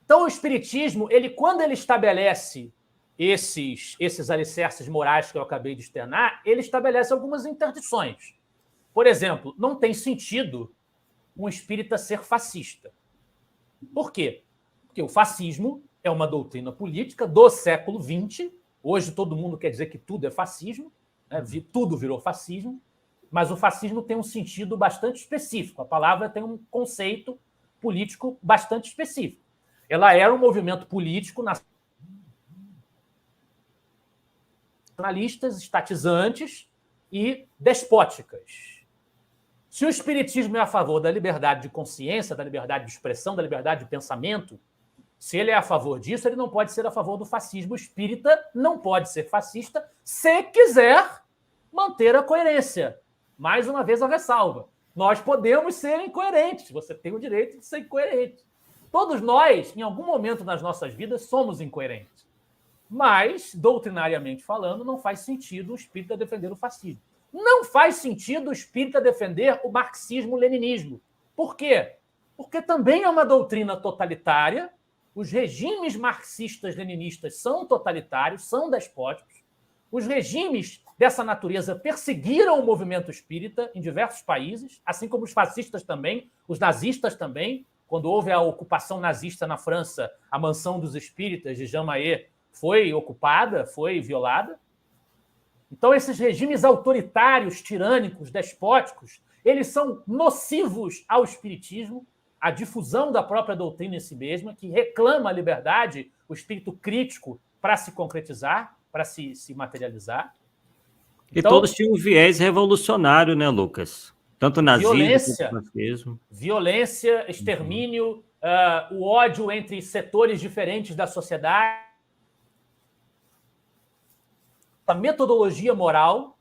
Então, o espiritismo, quando ele estabelece esses alicerces morais que eu acabei de externar, ele estabelece algumas interdições. Por exemplo, não tem sentido um espírita ser fascista. Por quê? Porque o fascismo é uma doutrina política do século XX. Hoje todo mundo quer dizer que tudo é fascismo, né? Tudo virou fascismo, mas o fascismo tem um sentido bastante específico. A palavra tem um conceito político bastante específico. Ela era um movimento político nacionalistas, estatizantes e despóticas. Se o espiritismo é a favor da liberdade de consciência, da liberdade de expressão, da liberdade de pensamento, se ele é a favor disso, ele não pode ser a favor do fascismo. O espírita não pode ser fascista se quiser manter a coerência. Mais uma vez a ressalva. Nós podemos ser incoerentes. Você tem o direito de ser incoerente. Todos nós, em algum momento nas nossas vidas, somos incoerentes. Mas, doutrinariamente falando, não faz sentido o espírita defender o fascismo. Não faz sentido o espírita defender o marxismo-leninismo. Por quê? Porque também é uma doutrina totalitária. Os regimes marxistas-leninistas são totalitários, são despóticos. Os regimes dessa natureza perseguiram o movimento espírita em diversos países, assim como os fascistas também, os nazistas também. Quando houve a ocupação nazista na França, a mansão dos espíritas de Jean Maé foi ocupada, foi violada. Então, esses regimes autoritários, tirânicos, despóticos, eles são nocivos ao espiritismo, à difusão da própria doutrina em si mesma, que reclama a liberdade, o espírito crítico, para se concretizar, para se materializar. Então, e todos tinham um viés revolucionário, né, Lucas? Tanto nazismo quanto fascismo. Violência, extermínio, o ódio entre setores diferentes da sociedade, a metodologia moral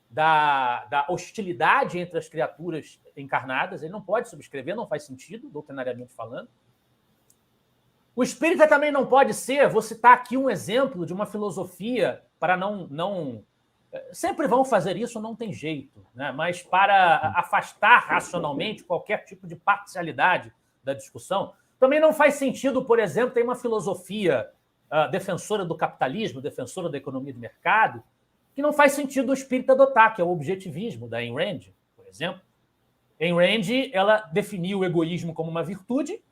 da hostilidade entre as criaturas encarnadas, ele não pode subscrever, não faz sentido, doutrinariamente falando. O espírita também não pode ser, vou citar aqui um exemplo de uma filosofia, para não sempre vão fazer isso, não tem jeito, né? Mas para afastar racionalmente qualquer tipo de parcialidade da discussão, também não faz sentido, por exemplo, tem uma filosofia defensora do capitalismo, defensora da economia de mercado, que não faz sentido o espírita adotar, que é o objetivismo da Ayn Rand, por exemplo. Ayn Rand, ela definiu o egoísmo como uma virtude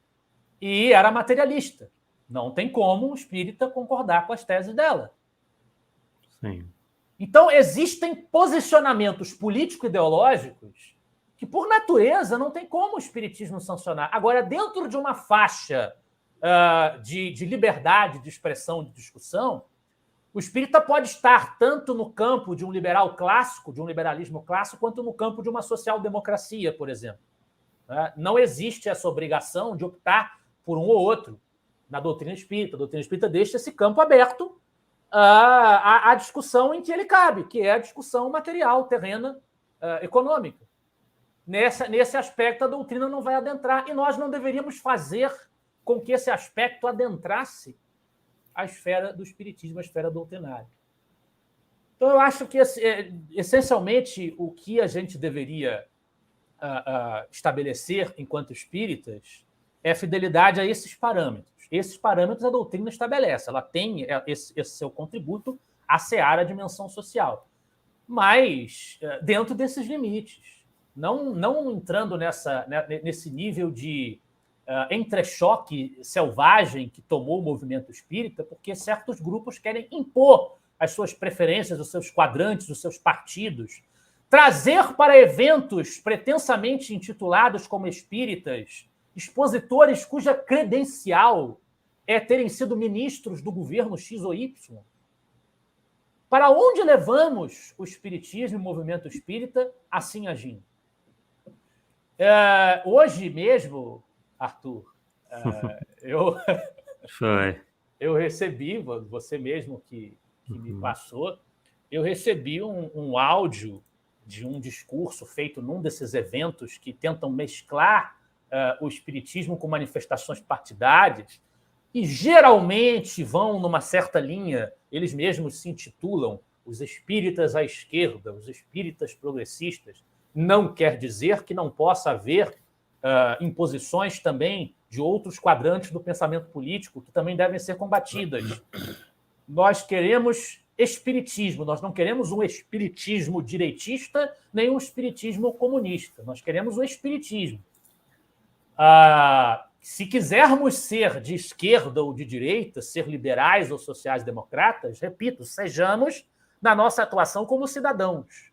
e era materialista. Não tem como o espírita concordar com as teses dela. Sim. Então, existem posicionamentos político-ideológicos que, por natureza, não tem como o espiritismo sancionar. Agora, dentro de uma faixa de liberdade de expressão, de discussão, o espírita pode estar tanto no campo de um liberal clássico, de um liberalismo clássico, quanto no campo de uma social-democracia, por exemplo. Não existe essa obrigação de optar por um ou outro na doutrina espírita. A doutrina espírita deixa esse campo aberto à discussão em que ele cabe, que é a discussão material, terrena, econômica. Nesse aspecto, a doutrina não vai adentrar, e nós não deveríamos fazer com que esse aspecto adentrasse a esfera do espiritismo, a esfera doutrinária. Então, eu acho que, essencialmente, o que a gente deveria estabelecer enquanto espíritas é a fidelidade a esses parâmetros. Esses parâmetros a doutrina estabelece, ela tem esse seu contributo à seara, a dimensão social, mas dentro desses limites, não entrando nesse nível de entrechoque selvagem que tomou o movimento espírita, porque certos grupos querem impor as suas preferências, os seus quadrantes, os seus partidos, trazer para eventos pretensamente intitulados como espíritas expositores cuja credencial é terem sido ministros do governo X ou Y. Para onde levamos o espiritismo e o movimento espírita assim agindo? Hoje mesmo, Arthur, eu recebi, você mesmo que me passou, eu recebi um áudio de um discurso feito num desses eventos que tentam mesclar o espiritismo com manifestações partidárias, e geralmente vão numa certa linha, eles mesmos se intitulam os espíritas à esquerda, os espíritas progressistas. Não quer dizer que não possa haver imposições também de outros quadrantes do pensamento político que também devem ser combatidas. Nós queremos espiritismo, nós não queremos um espiritismo direitista nem um espiritismo comunista, nós queremos o espiritismo. Se quisermos ser de esquerda ou de direita, ser liberais ou sociais-democratas, repito, sejamos na nossa atuação como cidadãos,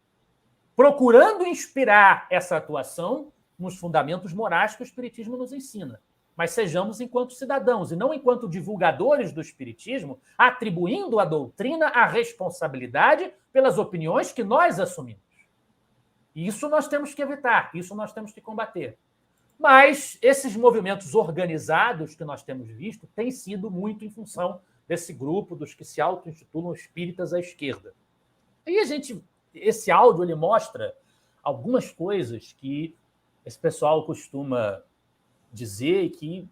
procurando inspirar essa atuação nos fundamentos morais que o espiritismo nos ensina. Mas sejamos enquanto cidadãos e não enquanto divulgadores do espiritismo, atribuindo à doutrina a responsabilidade pelas opiniões que nós assumimos. Isso nós temos que evitar, isso nós temos que combater. Mas esses movimentos organizados que nós temos visto têm sido muito em função desse grupo dos que se auto-intitulam espíritas à esquerda. E esse áudio ele mostra algumas coisas que esse pessoal costuma dizer que,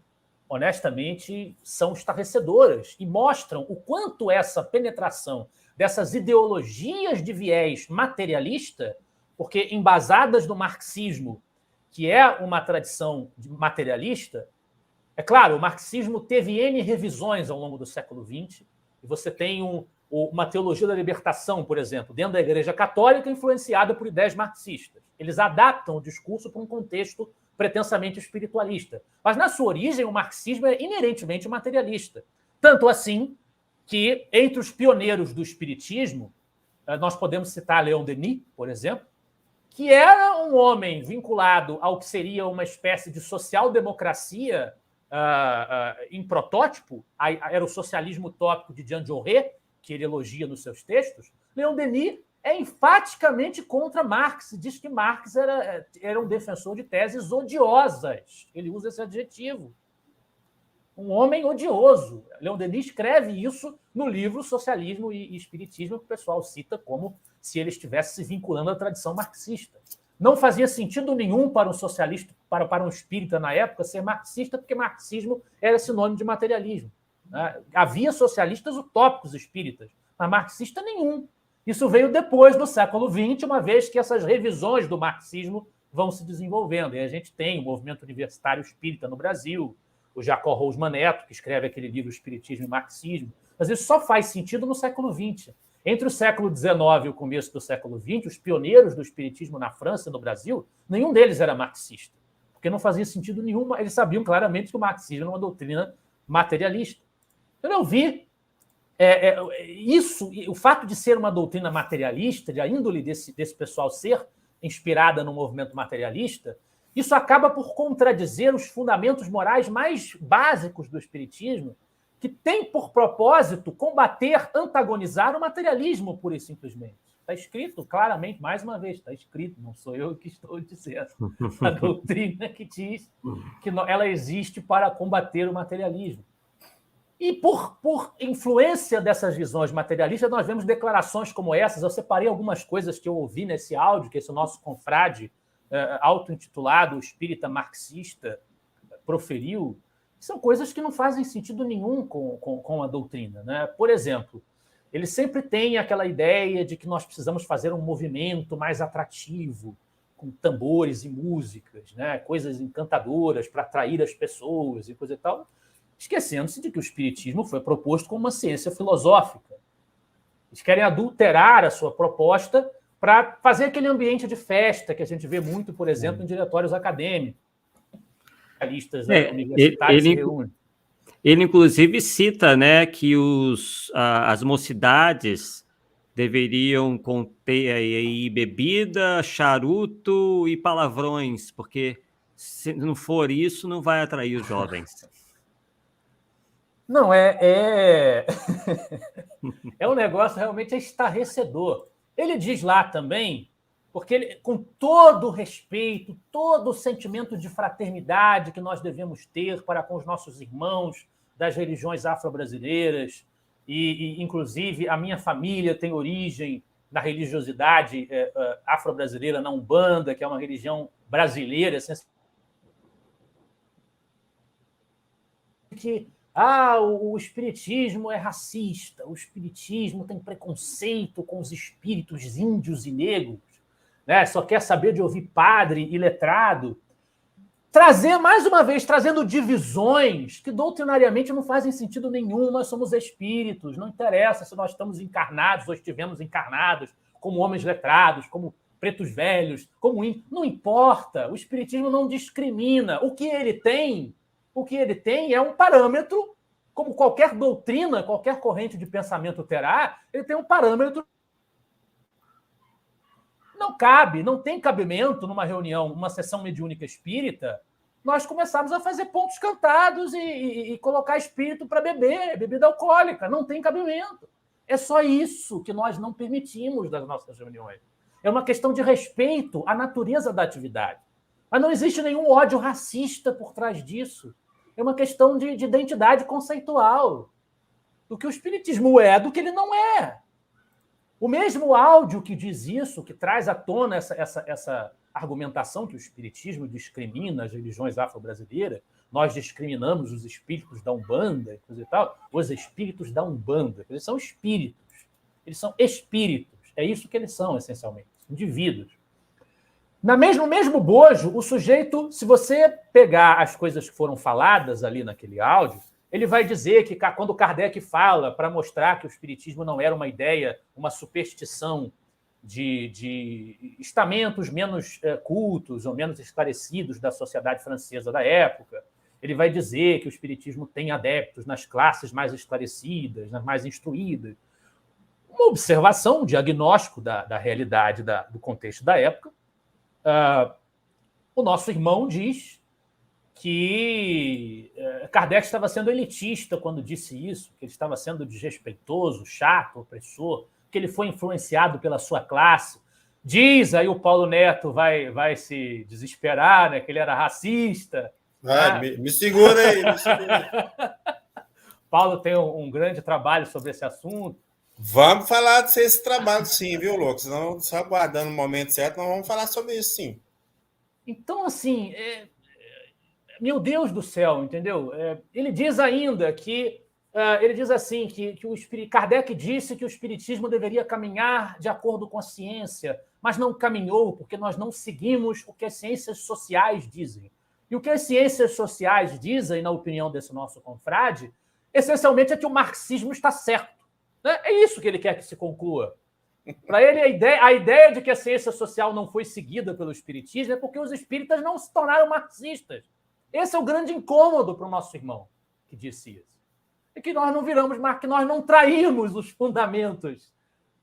honestamente, são estarrecedoras e mostram o quanto essa penetração dessas ideologias de viés materialista, porque embasadas no marxismo, que é uma tradição materialista, é claro, o marxismo teve N revisões ao longo do século XX, e você tem uma teologia da libertação, por exemplo, dentro da Igreja Católica, influenciada por ideias marxistas. Eles adaptam o discurso para um contexto pretensamente espiritualista. Mas, na sua origem, o marxismo é inerentemente materialista. Tanto assim que, entre os pioneiros do espiritismo, nós podemos citar Leon Denis, por exemplo, que era um homem vinculado ao que seria uma espécie de social-democracia em protótipo, era o socialismo utópico de Jean Jaurès, que ele elogia nos seus textos. Leon Denis é enfaticamente contra Marx, diz que Marx era um defensor de teses odiosas. Ele usa esse adjetivo. Um homem odioso. Leon Denis escreve isso no livro Socialismo e Espiritismo, que o pessoal cita como se ele estivesse se vinculando à tradição marxista. Não fazia sentido nenhum para um socialista, para um espírita na época, ser marxista, porque marxismo era sinônimo de materialismo. Havia socialistas utópicos espíritas, mas marxista nenhum. Isso veio depois do século XX, uma vez que essas revisões do marxismo vão se desenvolvendo. E a gente tem o movimento universitário espírita no Brasil, o Jacó Rousman Neto, que escreve aquele livro Espiritismo e Marxismo. Mas isso só faz sentido no século XX. Entre o século XIX e o começo do século XX, os pioneiros do espiritismo na França e no Brasil, nenhum deles era marxista, porque não fazia sentido nenhum. Eles sabiam claramente que o marxismo era uma doutrina materialista. Eu não vi isso, o fato de ser uma doutrina materialista, de a índole desse pessoal ser inspirada no movimento materialista, isso acaba por contradizer os fundamentos morais mais básicos do espiritismo, que tem por propósito combater, antagonizar o materialismo, pura e simplesmente. Está escrito claramente, mais uma vez, está escrito, não sou eu que estou dizendo. A doutrina que diz que ela existe para combater o materialismo. E por influência dessas visões materialistas, nós vemos declarações como essas. Eu separei algumas coisas que eu ouvi nesse áudio, que esse nosso confrade auto-intitulado Espírita Marxista proferiu. São coisas que não fazem sentido nenhum com a doutrina, né? Por exemplo, ele sempre tem aquela ideia de que nós precisamos fazer um movimento mais atrativo, com tambores e músicas, né? Coisas encantadoras para atrair as pessoas e coisa e tal, esquecendo-se de que o espiritismo foi proposto como uma ciência filosófica. Eles querem adulterar a sua proposta para fazer aquele ambiente de festa que a gente vê muito, por exemplo, em diretórios acadêmicos. Universitários se reúnem. Ele, inclusive, cita, né, que as mocidades deveriam conter aí bebida, charuto e palavrões, porque se não for isso, não vai atrair os jovens. Não, é um negócio realmente estarrecedor. Ele diz lá também, porque ele, com todo o respeito, todo o sentimento de fraternidade que nós devemos ter para com os nossos irmãos das religiões afro-brasileiras, e inclusive a minha família tem origem na religiosidade afro-brasileira, na Umbanda, que é uma religião brasileira, que O espiritismo é racista, o espiritismo tem preconceito com os espíritos índios e negros, né? Só quer saber de ouvir padre e letrado. Mais uma vez, trazendo divisões que doutrinariamente não fazem sentido nenhum. Nós somos espíritos, não interessa se nós estamos encarnados ou estivemos encarnados, como homens letrados, como pretos velhos, como índios. Não importa, o espiritismo não discrimina. O que ele tem é um parâmetro, como qualquer doutrina, qualquer corrente de pensamento terá, ele tem um parâmetro. Não tem cabimento numa reunião, numa sessão mediúnica espírita, nós começarmos a fazer pontos cantados e colocar espírito para beber, bebida alcoólica. Não tem cabimento. É só isso que nós não permitimos das nossas reuniões. É uma questão de respeito à natureza da atividade. Mas não existe nenhum ódio racista por trás disso. É uma questão de identidade conceitual. Do que o espiritismo é, do que ele não é. O mesmo áudio que diz isso, que traz à tona essa argumentação que o espiritismo discrimina as religiões afro-brasileiras, nós discriminamos os espíritos da Umbanda, coisa e tal, os espíritos da Umbanda. Eles são espíritos. Eles são espíritos. É isso que eles são, essencialmente. Indivíduos. No mesmo bojo, o sujeito, se você pegar as coisas que foram faladas ali naquele áudio, ele vai dizer que quando Kardec fala para mostrar que o espiritismo não era uma ideia, uma superstição de estamentos menos cultos ou menos esclarecidos da sociedade francesa da época, ele vai dizer que o espiritismo tem adeptos nas classes mais esclarecidas, nas mais instruídas. Uma observação, um diagnóstico da realidade do contexto da época. O nosso irmão diz que Kardec estava sendo elitista quando disse isso, que ele estava sendo desrespeitoso, chato, opressor, que ele foi influenciado pela sua classe. Diz, aí o Paulo Neto vai se desesperar, né, que ele era racista. Me segura aí, me segura aí. Paulo tem um grande trabalho sobre esse assunto. Vamos falar desse trabalho, sim, viu, Louco? Senão, só aguardando o momento certo, nós vamos falar sobre isso, sim. Então, assim, meu Deus do céu, entendeu? Ele diz ainda que ele diz assim que Kardec disse que o espiritismo deveria caminhar de acordo com a ciência, mas não caminhou porque nós não seguimos o que as ciências sociais dizem. E o que as ciências sociais dizem, na opinião desse nosso confrade, essencialmente é que o marxismo está certo. É isso que ele quer que se conclua. Para ele, a ideia de que a ciência social não foi seguida pelo espiritismo é porque os espíritas não se tornaram marxistas. Esse é o grande incômodo para o nosso irmão que disse isso. É que nós não viramos que nós não traímos os fundamentos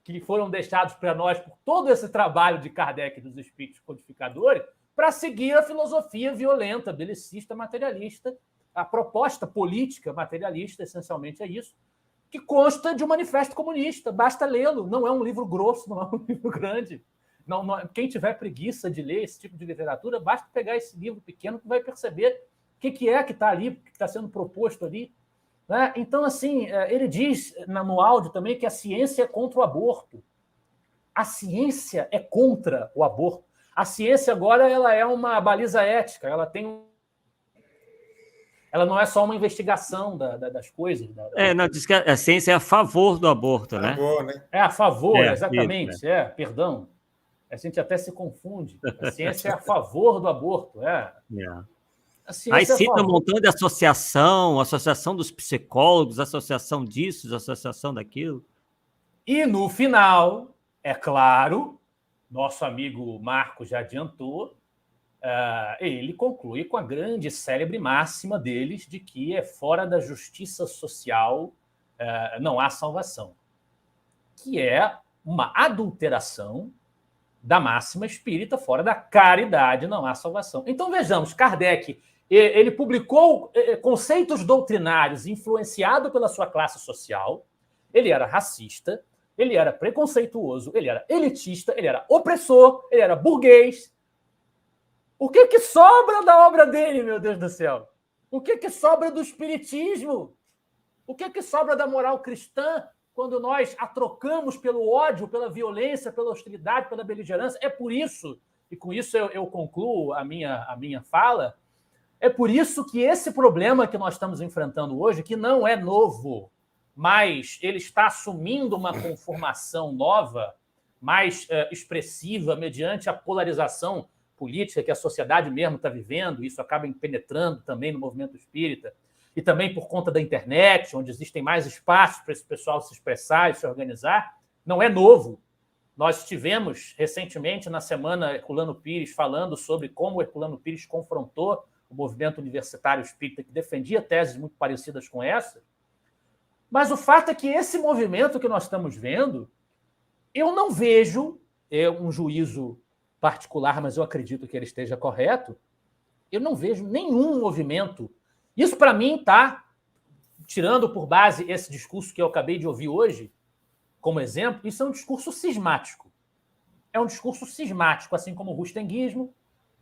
que foram deixados para nós por todo esse trabalho de Kardec e dos espíritos codificadores para seguir a filosofia violenta, belicista, materialista, a proposta política materialista, essencialmente é isso, que consta de um manifesto comunista. Basta lê-lo. Não é um livro grosso, não é um livro grande. Quem tiver preguiça de ler esse tipo de literatura, basta pegar esse livro pequeno que vai perceber o que é que está ali, o que está sendo proposto ali. Né? Então, assim, ele diz no áudio também que a ciência é contra o aborto. A ciência é contra o aborto. A ciência agora ela é uma baliza ética, ela não é só uma investigação das coisas. Não, diz que a ciência é a favor do aborto, né? É a favor, exatamente. Isso, perdão. A gente até se confunde. A ciência é a favor do aborto. Aí cita um montão de associação dos psicólogos, associação disso, associação daquilo. E no final, é claro, nosso amigo Marcos já adiantou, ele conclui com a grande e célebre máxima deles de que é fora da justiça social não há salvação, que é uma adulteração da máxima espírita, fora da caridade não há salvação. Então, vejamos, Kardec ele publicou conceitos doutrinários influenciado pela sua classe social, ele era racista, ele era preconceituoso, ele era elitista, ele era opressor, ele era burguês. O que sobra da obra dele, meu Deus do céu? O que sobra do espiritismo? O que sobra da moral cristã quando nós a trocamos pelo ódio, pela violência, pela hostilidade, pela beligerância? É por isso, e com isso eu concluo a minha fala, É por isso que esse problema que nós estamos enfrentando hoje, que não é novo, mas ele está assumindo uma conformação nova, mais expressiva, mediante a polarização política que a sociedade mesmo está vivendo, isso acaba penetrando também no movimento espírita, e também por conta da internet, onde existem mais espaços para esse pessoal se expressar e se organizar, não é novo. Nós tivemos recentemente, na semana, Herculano Pires falando sobre como o Herculano Pires confrontou o movimento universitário espírita, que defendia teses muito parecidas com essa. Mas o fato é que esse movimento que nós estamos vendo, eu não vejo, é um juízo particular, mas eu acredito que ele esteja correto, eu não vejo nenhum movimento. Isso, para mim, está, tirando por base esse discurso que eu acabei de ouvir hoje, como exemplo, isso é um discurso cismático. É um discurso cismático, assim como o rustenguismo,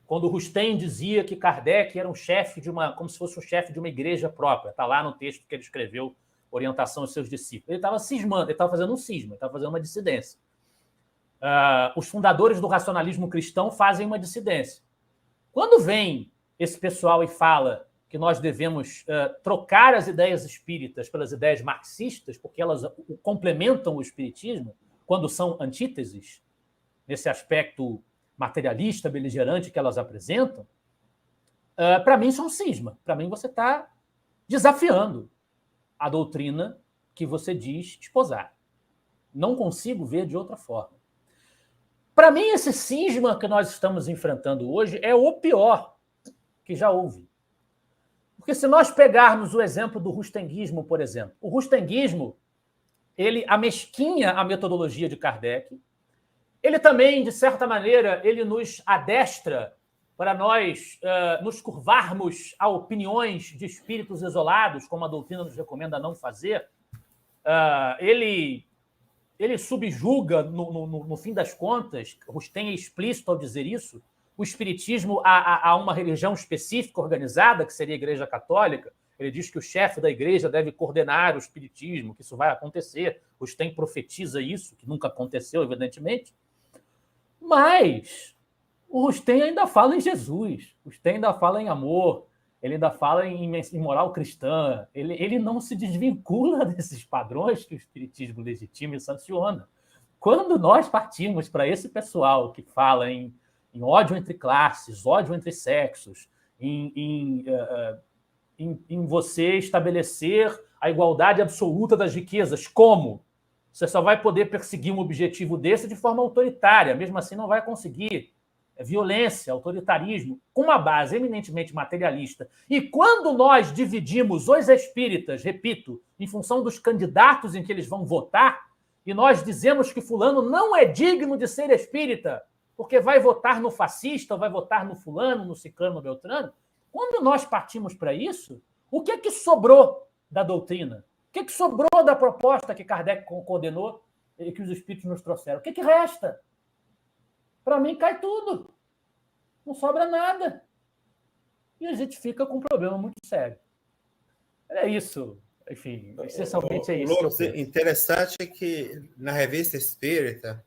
quando Rustem dizia que Kardec era um chefe de uma, como se fosse um chefe de uma igreja própria. Está lá no texto que ele escreveu, Orientação aos seus discípulos. Ele estava cismando, ele estava fazendo um cisma, ele estava fazendo uma dissidência. Os fundadores do racionalismo cristão fazem uma dissidência. Quando vem esse pessoal e fala que nós devemos trocar as ideias espíritas pelas ideias marxistas, porque elas complementam o espiritismo, quando são antíteses, nesse aspecto materialista, beligerante que elas apresentam, para mim isso é um cisma. Para mim você está desafiando a doutrina que você diz esposar. Não consigo ver de outra forma. Para mim, esse cisma que nós estamos enfrentando hoje é o pior que já houve. Porque se nós pegarmos o exemplo do rustenguismo, por exemplo, o rustenguismo, ele amesquinha a metodologia de Kardec, ele também, de certa maneira, ele nos adestra para nós nos curvarmos a opiniões de espíritos isolados, como a doutrina nos recomenda não fazer. Ele subjuga, no fim das contas, Rustem é explícito ao dizer isso, o espiritismo a uma religião específica organizada, que seria a Igreja Católica. Ele diz que o chefe da igreja deve coordenar o espiritismo, que isso vai acontecer. Rustem profetiza isso, que nunca aconteceu, evidentemente. Mas o Rustem ainda fala em Jesus, o Rustem ainda fala em amor, ele ainda fala em moral cristã, ele não se desvincula desses padrões que o espiritismo legitima e sanciona. Quando nós partimos para esse pessoal que fala em ódio entre classes, ódio entre sexos, em você estabelecer a igualdade absoluta das riquezas, como? Você só vai poder perseguir um objetivo desse de forma autoritária, mesmo assim não vai conseguir. Violência, autoritarismo, com uma base eminentemente materialista. E quando nós dividimos os espíritas, repito, em função dos candidatos em que eles vão votar, e nós dizemos que fulano não é digno de ser espírita, porque vai votar no fascista, ou vai votar no fulano, no ciclano, no beltrano, quando nós partimos para isso, o que é que sobrou da doutrina? O que é que sobrou da proposta que Kardec condenou e que os espíritos nos trouxeram? O que é que resta? Para mim, cai tudo. Não sobra nada. E a gente fica com um problema muito sério. É isso. Enfim, essencialmente é isso. O interessante é que na Revista Espírita,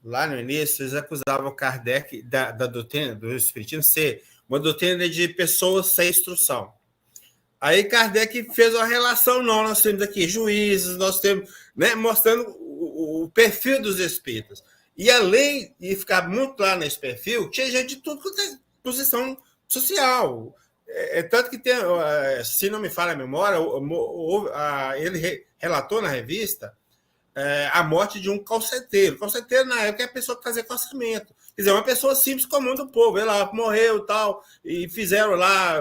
lá no início, eles acusavam Kardec da doutrina do Espiritismo ser uma doutrina de pessoas sem instrução. Aí Kardec fez uma relação, nós temos aqui juízes, nós temos, né, mostrando o perfil dos espíritas. E além de ficar muito claro nesse perfil, tinha gente de tudo quanto é posição social. Tanto que tem, se não me falha a memória, ele relatou na revista a morte de um calceteiro. Calceteiro, na época, é a pessoa que fazia calçamento. Quer dizer, uma pessoa simples, comum do povo. Ele lá morreu e tal, e fizeram lá,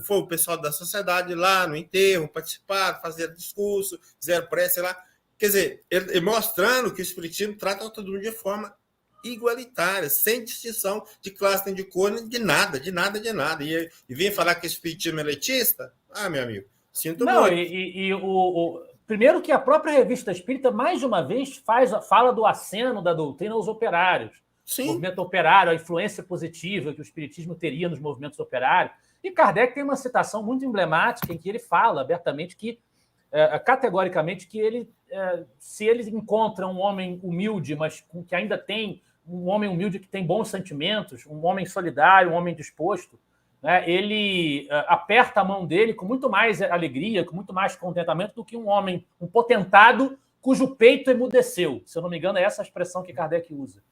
foi o pessoal da sociedade lá no enterro, participaram, faziam discurso, fizeram prece lá. Quer dizer, ele mostrando que o espiritismo trata todo mundo de forma igualitária, sem distinção de classe, nem de cor, nem de nada. E vem falar que o espiritismo é elitista? Ah, meu amigo, sinto muito. Primeiro que a própria Revista Espírita, mais uma vez, fala do aceno da doutrina aos operários. Sim. O movimento operário, a influência positiva que o espiritismo teria nos movimentos operários. E Kardec tem uma citação muito emblemática em que ele fala abertamente que, categoricamente, que se ele encontra um homem humilde, mas que ainda tem um homem humilde que tem bons sentimentos, um homem solidário, um homem disposto, né, ele aperta a mão dele com muito mais alegria, com muito mais contentamento do que um homem, um potentado, cujo peito emudeceu. Se eu não me engano, é essa a expressão que Kardec usa.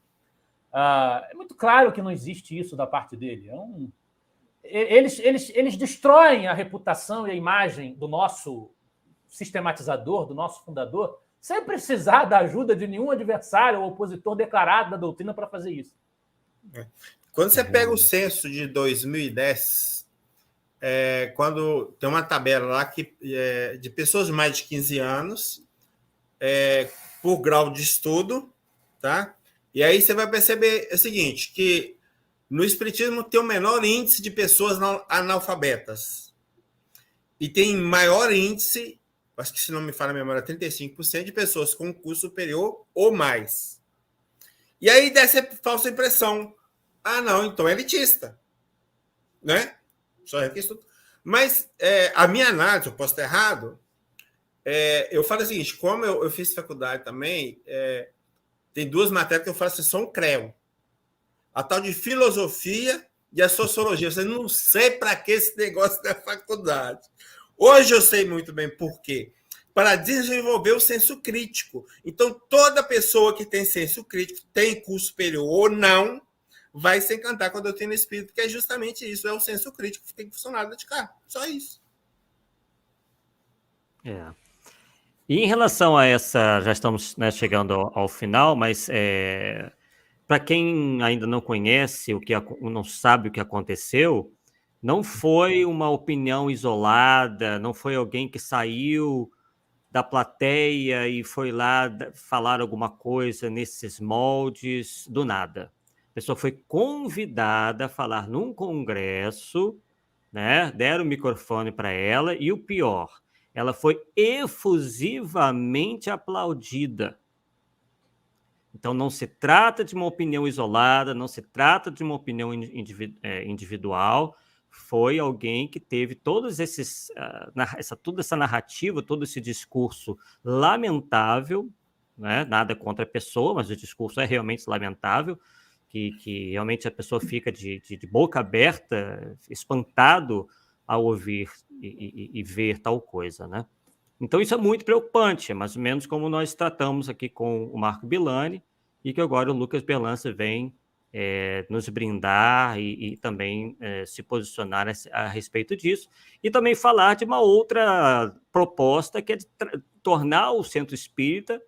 É muito claro que não existe isso da parte dele. Eles destroem a reputação e a imagem do nosso sistematizador, do nosso fundador, sem precisar da ajuda de nenhum adversário ou opositor declarado da doutrina para fazer isso. Quando você pega o censo de 2010, quando tem uma tabela lá de pessoas de mais de 15 anos, por grau de estudo, tá? E aí você vai perceber o seguinte, que no Espiritismo tem o menor índice de pessoas analfabetas. E tem maior índice, acho que se não me falha a memória, 35% de pessoas com curso superior ou mais. E aí dá essa falsa impressão. Não, então é elitista. Né? Só é que estudo. Mas a minha análise, eu posso estar errado, eu falo o seguinte, como eu fiz faculdade também, tem duas matérias que eu falo assim, são creu. A tal de filosofia e a sociologia. Eu não sei para que esse negócio da faculdade. Hoje eu sei muito bem por quê. Para desenvolver o senso crítico. Então, toda pessoa que tem senso crítico, tem curso superior ou não, vai se encantar com a doutrina espírita, que é justamente isso, é o senso crítico que tem que funcionar dentro de cá. Só isso. E em relação a essa, já estamos, né, chegando ao final, mas para quem ainda não conhece, não sabe o que aconteceu, não foi uma opinião isolada, não foi alguém que saiu da plateia e foi lá falar alguma coisa nesses moldes do nada. A pessoa foi convidada a falar num congresso, né? Deram o microfone para ela e o pior, ela foi efusivamente aplaudida. Então, não se trata de uma opinião isolada, não se trata de uma opinião individual. Foi alguém que teve toda essa narrativa, todo esse discurso lamentável, né? Nada contra a pessoa, mas o discurso é realmente lamentável, que realmente a pessoa fica de boca aberta, espantado ao ouvir e ver tal coisa, né? Então, isso é muito preocupante, é mais ou menos como nós tratamos aqui com o Marco Bilani, e que agora o Lucas Berlance vem nos brindar e também se posicionar a respeito disso, e também falar de uma outra proposta, que é de tornar o Centro Espírita,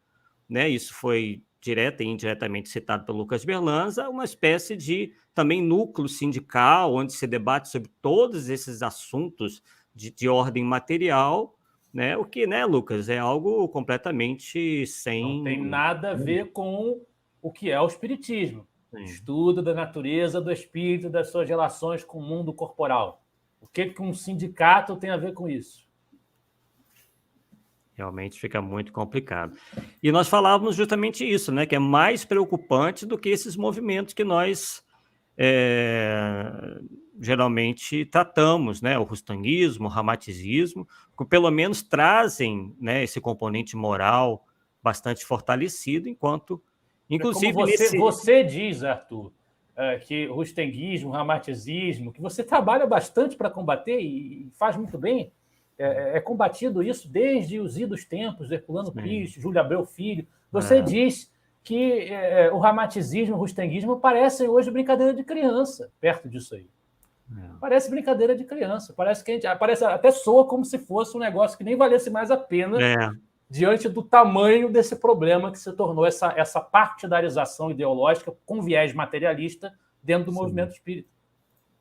né, isso foi direta e indiretamente citado pelo Lucas Berlanza, uma espécie de também núcleo sindical, onde se debate sobre todos esses assuntos de ordem material, né? O que, né, Lucas, é algo completamente sem... Não tem nada a ver com o que é o espiritismo. Sim. Estudo da natureza do espírito, das suas relações com o mundo corporal. O que um sindicato tem a ver com isso? Realmente fica muito complicado. E nós falávamos justamente isso, né? Que é mais preocupante do que esses movimentos que nós geralmente tratamos, né? O rustanguismo, o ramatizismo, que pelo menos trazem, né, esse componente moral bastante fortalecido, enquanto, inclusive... Como você diz, Arthur, que o rustanguismo, o ramatizismo, que você trabalha bastante para combater e faz muito bem, é combatido isso desde os idos tempos, Herculano Pires, Júlio Abreu Filho. Você diz que o ramatizismo, o rustanguismo parecem hoje brincadeira de criança, perto disso aí. Parece brincadeira de criança. Parece que até soa como se fosse um negócio que nem valesse mais a pena diante do tamanho desse problema que se tornou essa partidarização ideológica com viés materialista dentro do movimento espírita.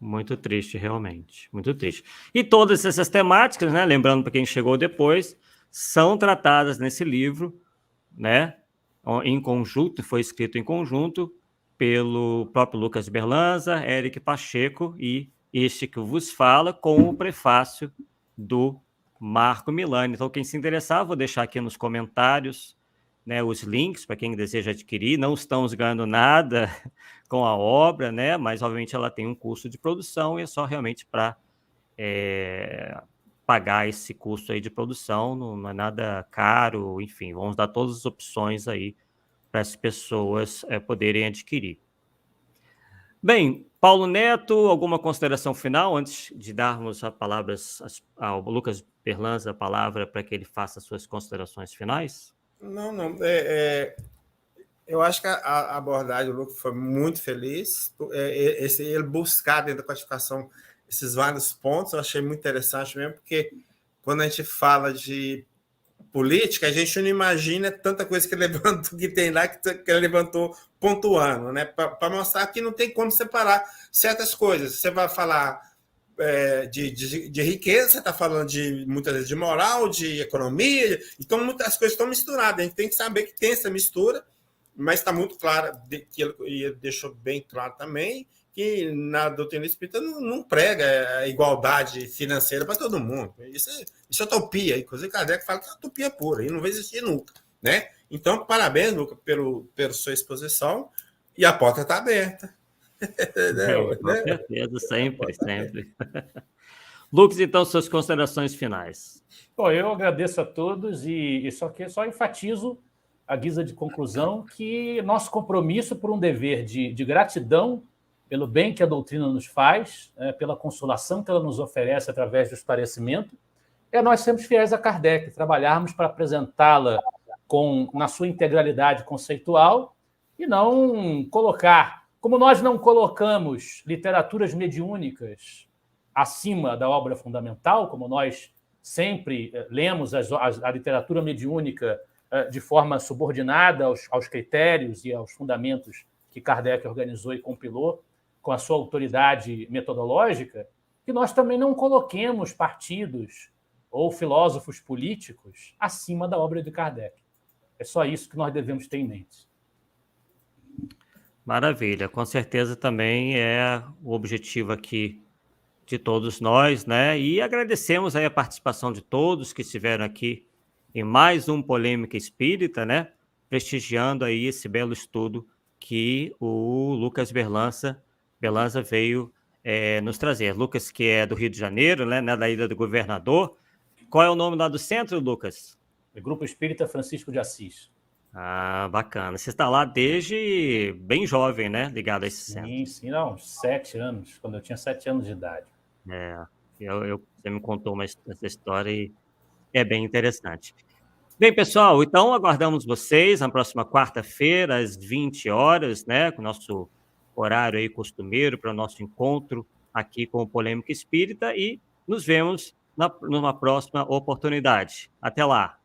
Muito triste, realmente. Muito triste. E todas essas temáticas, né, lembrando para quem chegou depois, são tratadas nesse livro, né, em conjunto, foi escrito em conjunto pelo próprio Lucas Berlanza, Éric Pacheco e este que vos fala, com o prefácio do Marco Milani. Então, quem se interessar, vou deixar aqui nos comentários, né, os links para quem deseja adquirir. Não estamos ganhando nada com a obra, né, mas obviamente ela tem um custo de produção e é só realmente para pagar esse custo aí de produção, não é nada caro, enfim, vamos dar todas as opções aí para as pessoas poderem adquirir. Bem, Paulo Neto, alguma consideração final antes de darmos as palavras ao Lucas Berlanza a palavra para que ele faça as suas considerações finais? Não. Eu acho que a abordagem do Lucas foi muito feliz. Ele buscar dentro da codificação esses vários pontos, eu achei muito interessante mesmo, porque quando a gente fala de política, a gente não imagina tanta coisa que ele levantou, que tem lá, que ele levantou pontuando, né? Para mostrar que não tem como separar certas coisas. Você vai falar de riqueza, você está falando muitas vezes de moral, de economia, então muitas coisas estão misturadas. A gente tem que saber que tem essa mistura, mas está muito claro, que ele deixou bem claro também, que na doutrina espírita não prega a igualdade financeira para todo mundo. Isso é utopia. Inclusive, Kardec fala que é utopia pura, e não vai existir nunca. Né? Então, parabéns, Lucas, pela sua exposição, e a porta está aberta. Com certeza, sempre. Lucas, então, suas considerações finais. Bom, eu agradeço a todos e só enfatizo, à guisa de conclusão, que nosso compromisso por um dever de gratidão pelo bem que a doutrina nos faz, pela consolação que ela nos oferece através do esclarecimento, nós sermos fiéis a Kardec, trabalharmos para apresentá-la na sua integralidade conceitual e não colocar, como nós não colocamos literaturas mediúnicas acima da obra fundamental, como nós sempre lemos a literatura mediúnica de forma subordinada aos critérios e aos fundamentos que Kardec organizou e compilou, com a sua autoridade metodológica, que nós também não coloquemos partidos ou filósofos políticos acima da obra de Kardec. É só isso que nós devemos ter em mente. Maravilha. Com certeza também é o objetivo aqui de todos nós, né? E agradecemos aí a participação de todos que estiveram aqui em mais um Polêmica Espírita, né? Prestigiando aí esse belo estudo que o Lucas Berlanza veio nos trazer. Lucas, que é do Rio de Janeiro, né, da Ilha do Governador. Qual é o nome lá do centro, Lucas? Grupo Espírita Francisco de Assis. Ah, bacana. Você está lá desde bem jovem, né, ligado a esse centro. Sim, não, 7 anos, quando eu tinha 7 anos de idade. Você me contou essa história e é bem interessante. Bem, pessoal, então aguardamos vocês na próxima quarta-feira, às 20 horas, né, com o nosso horário aí costumeiro para o nosso encontro aqui com o Polêmica Espírita, e nos vemos numa próxima oportunidade. Até lá!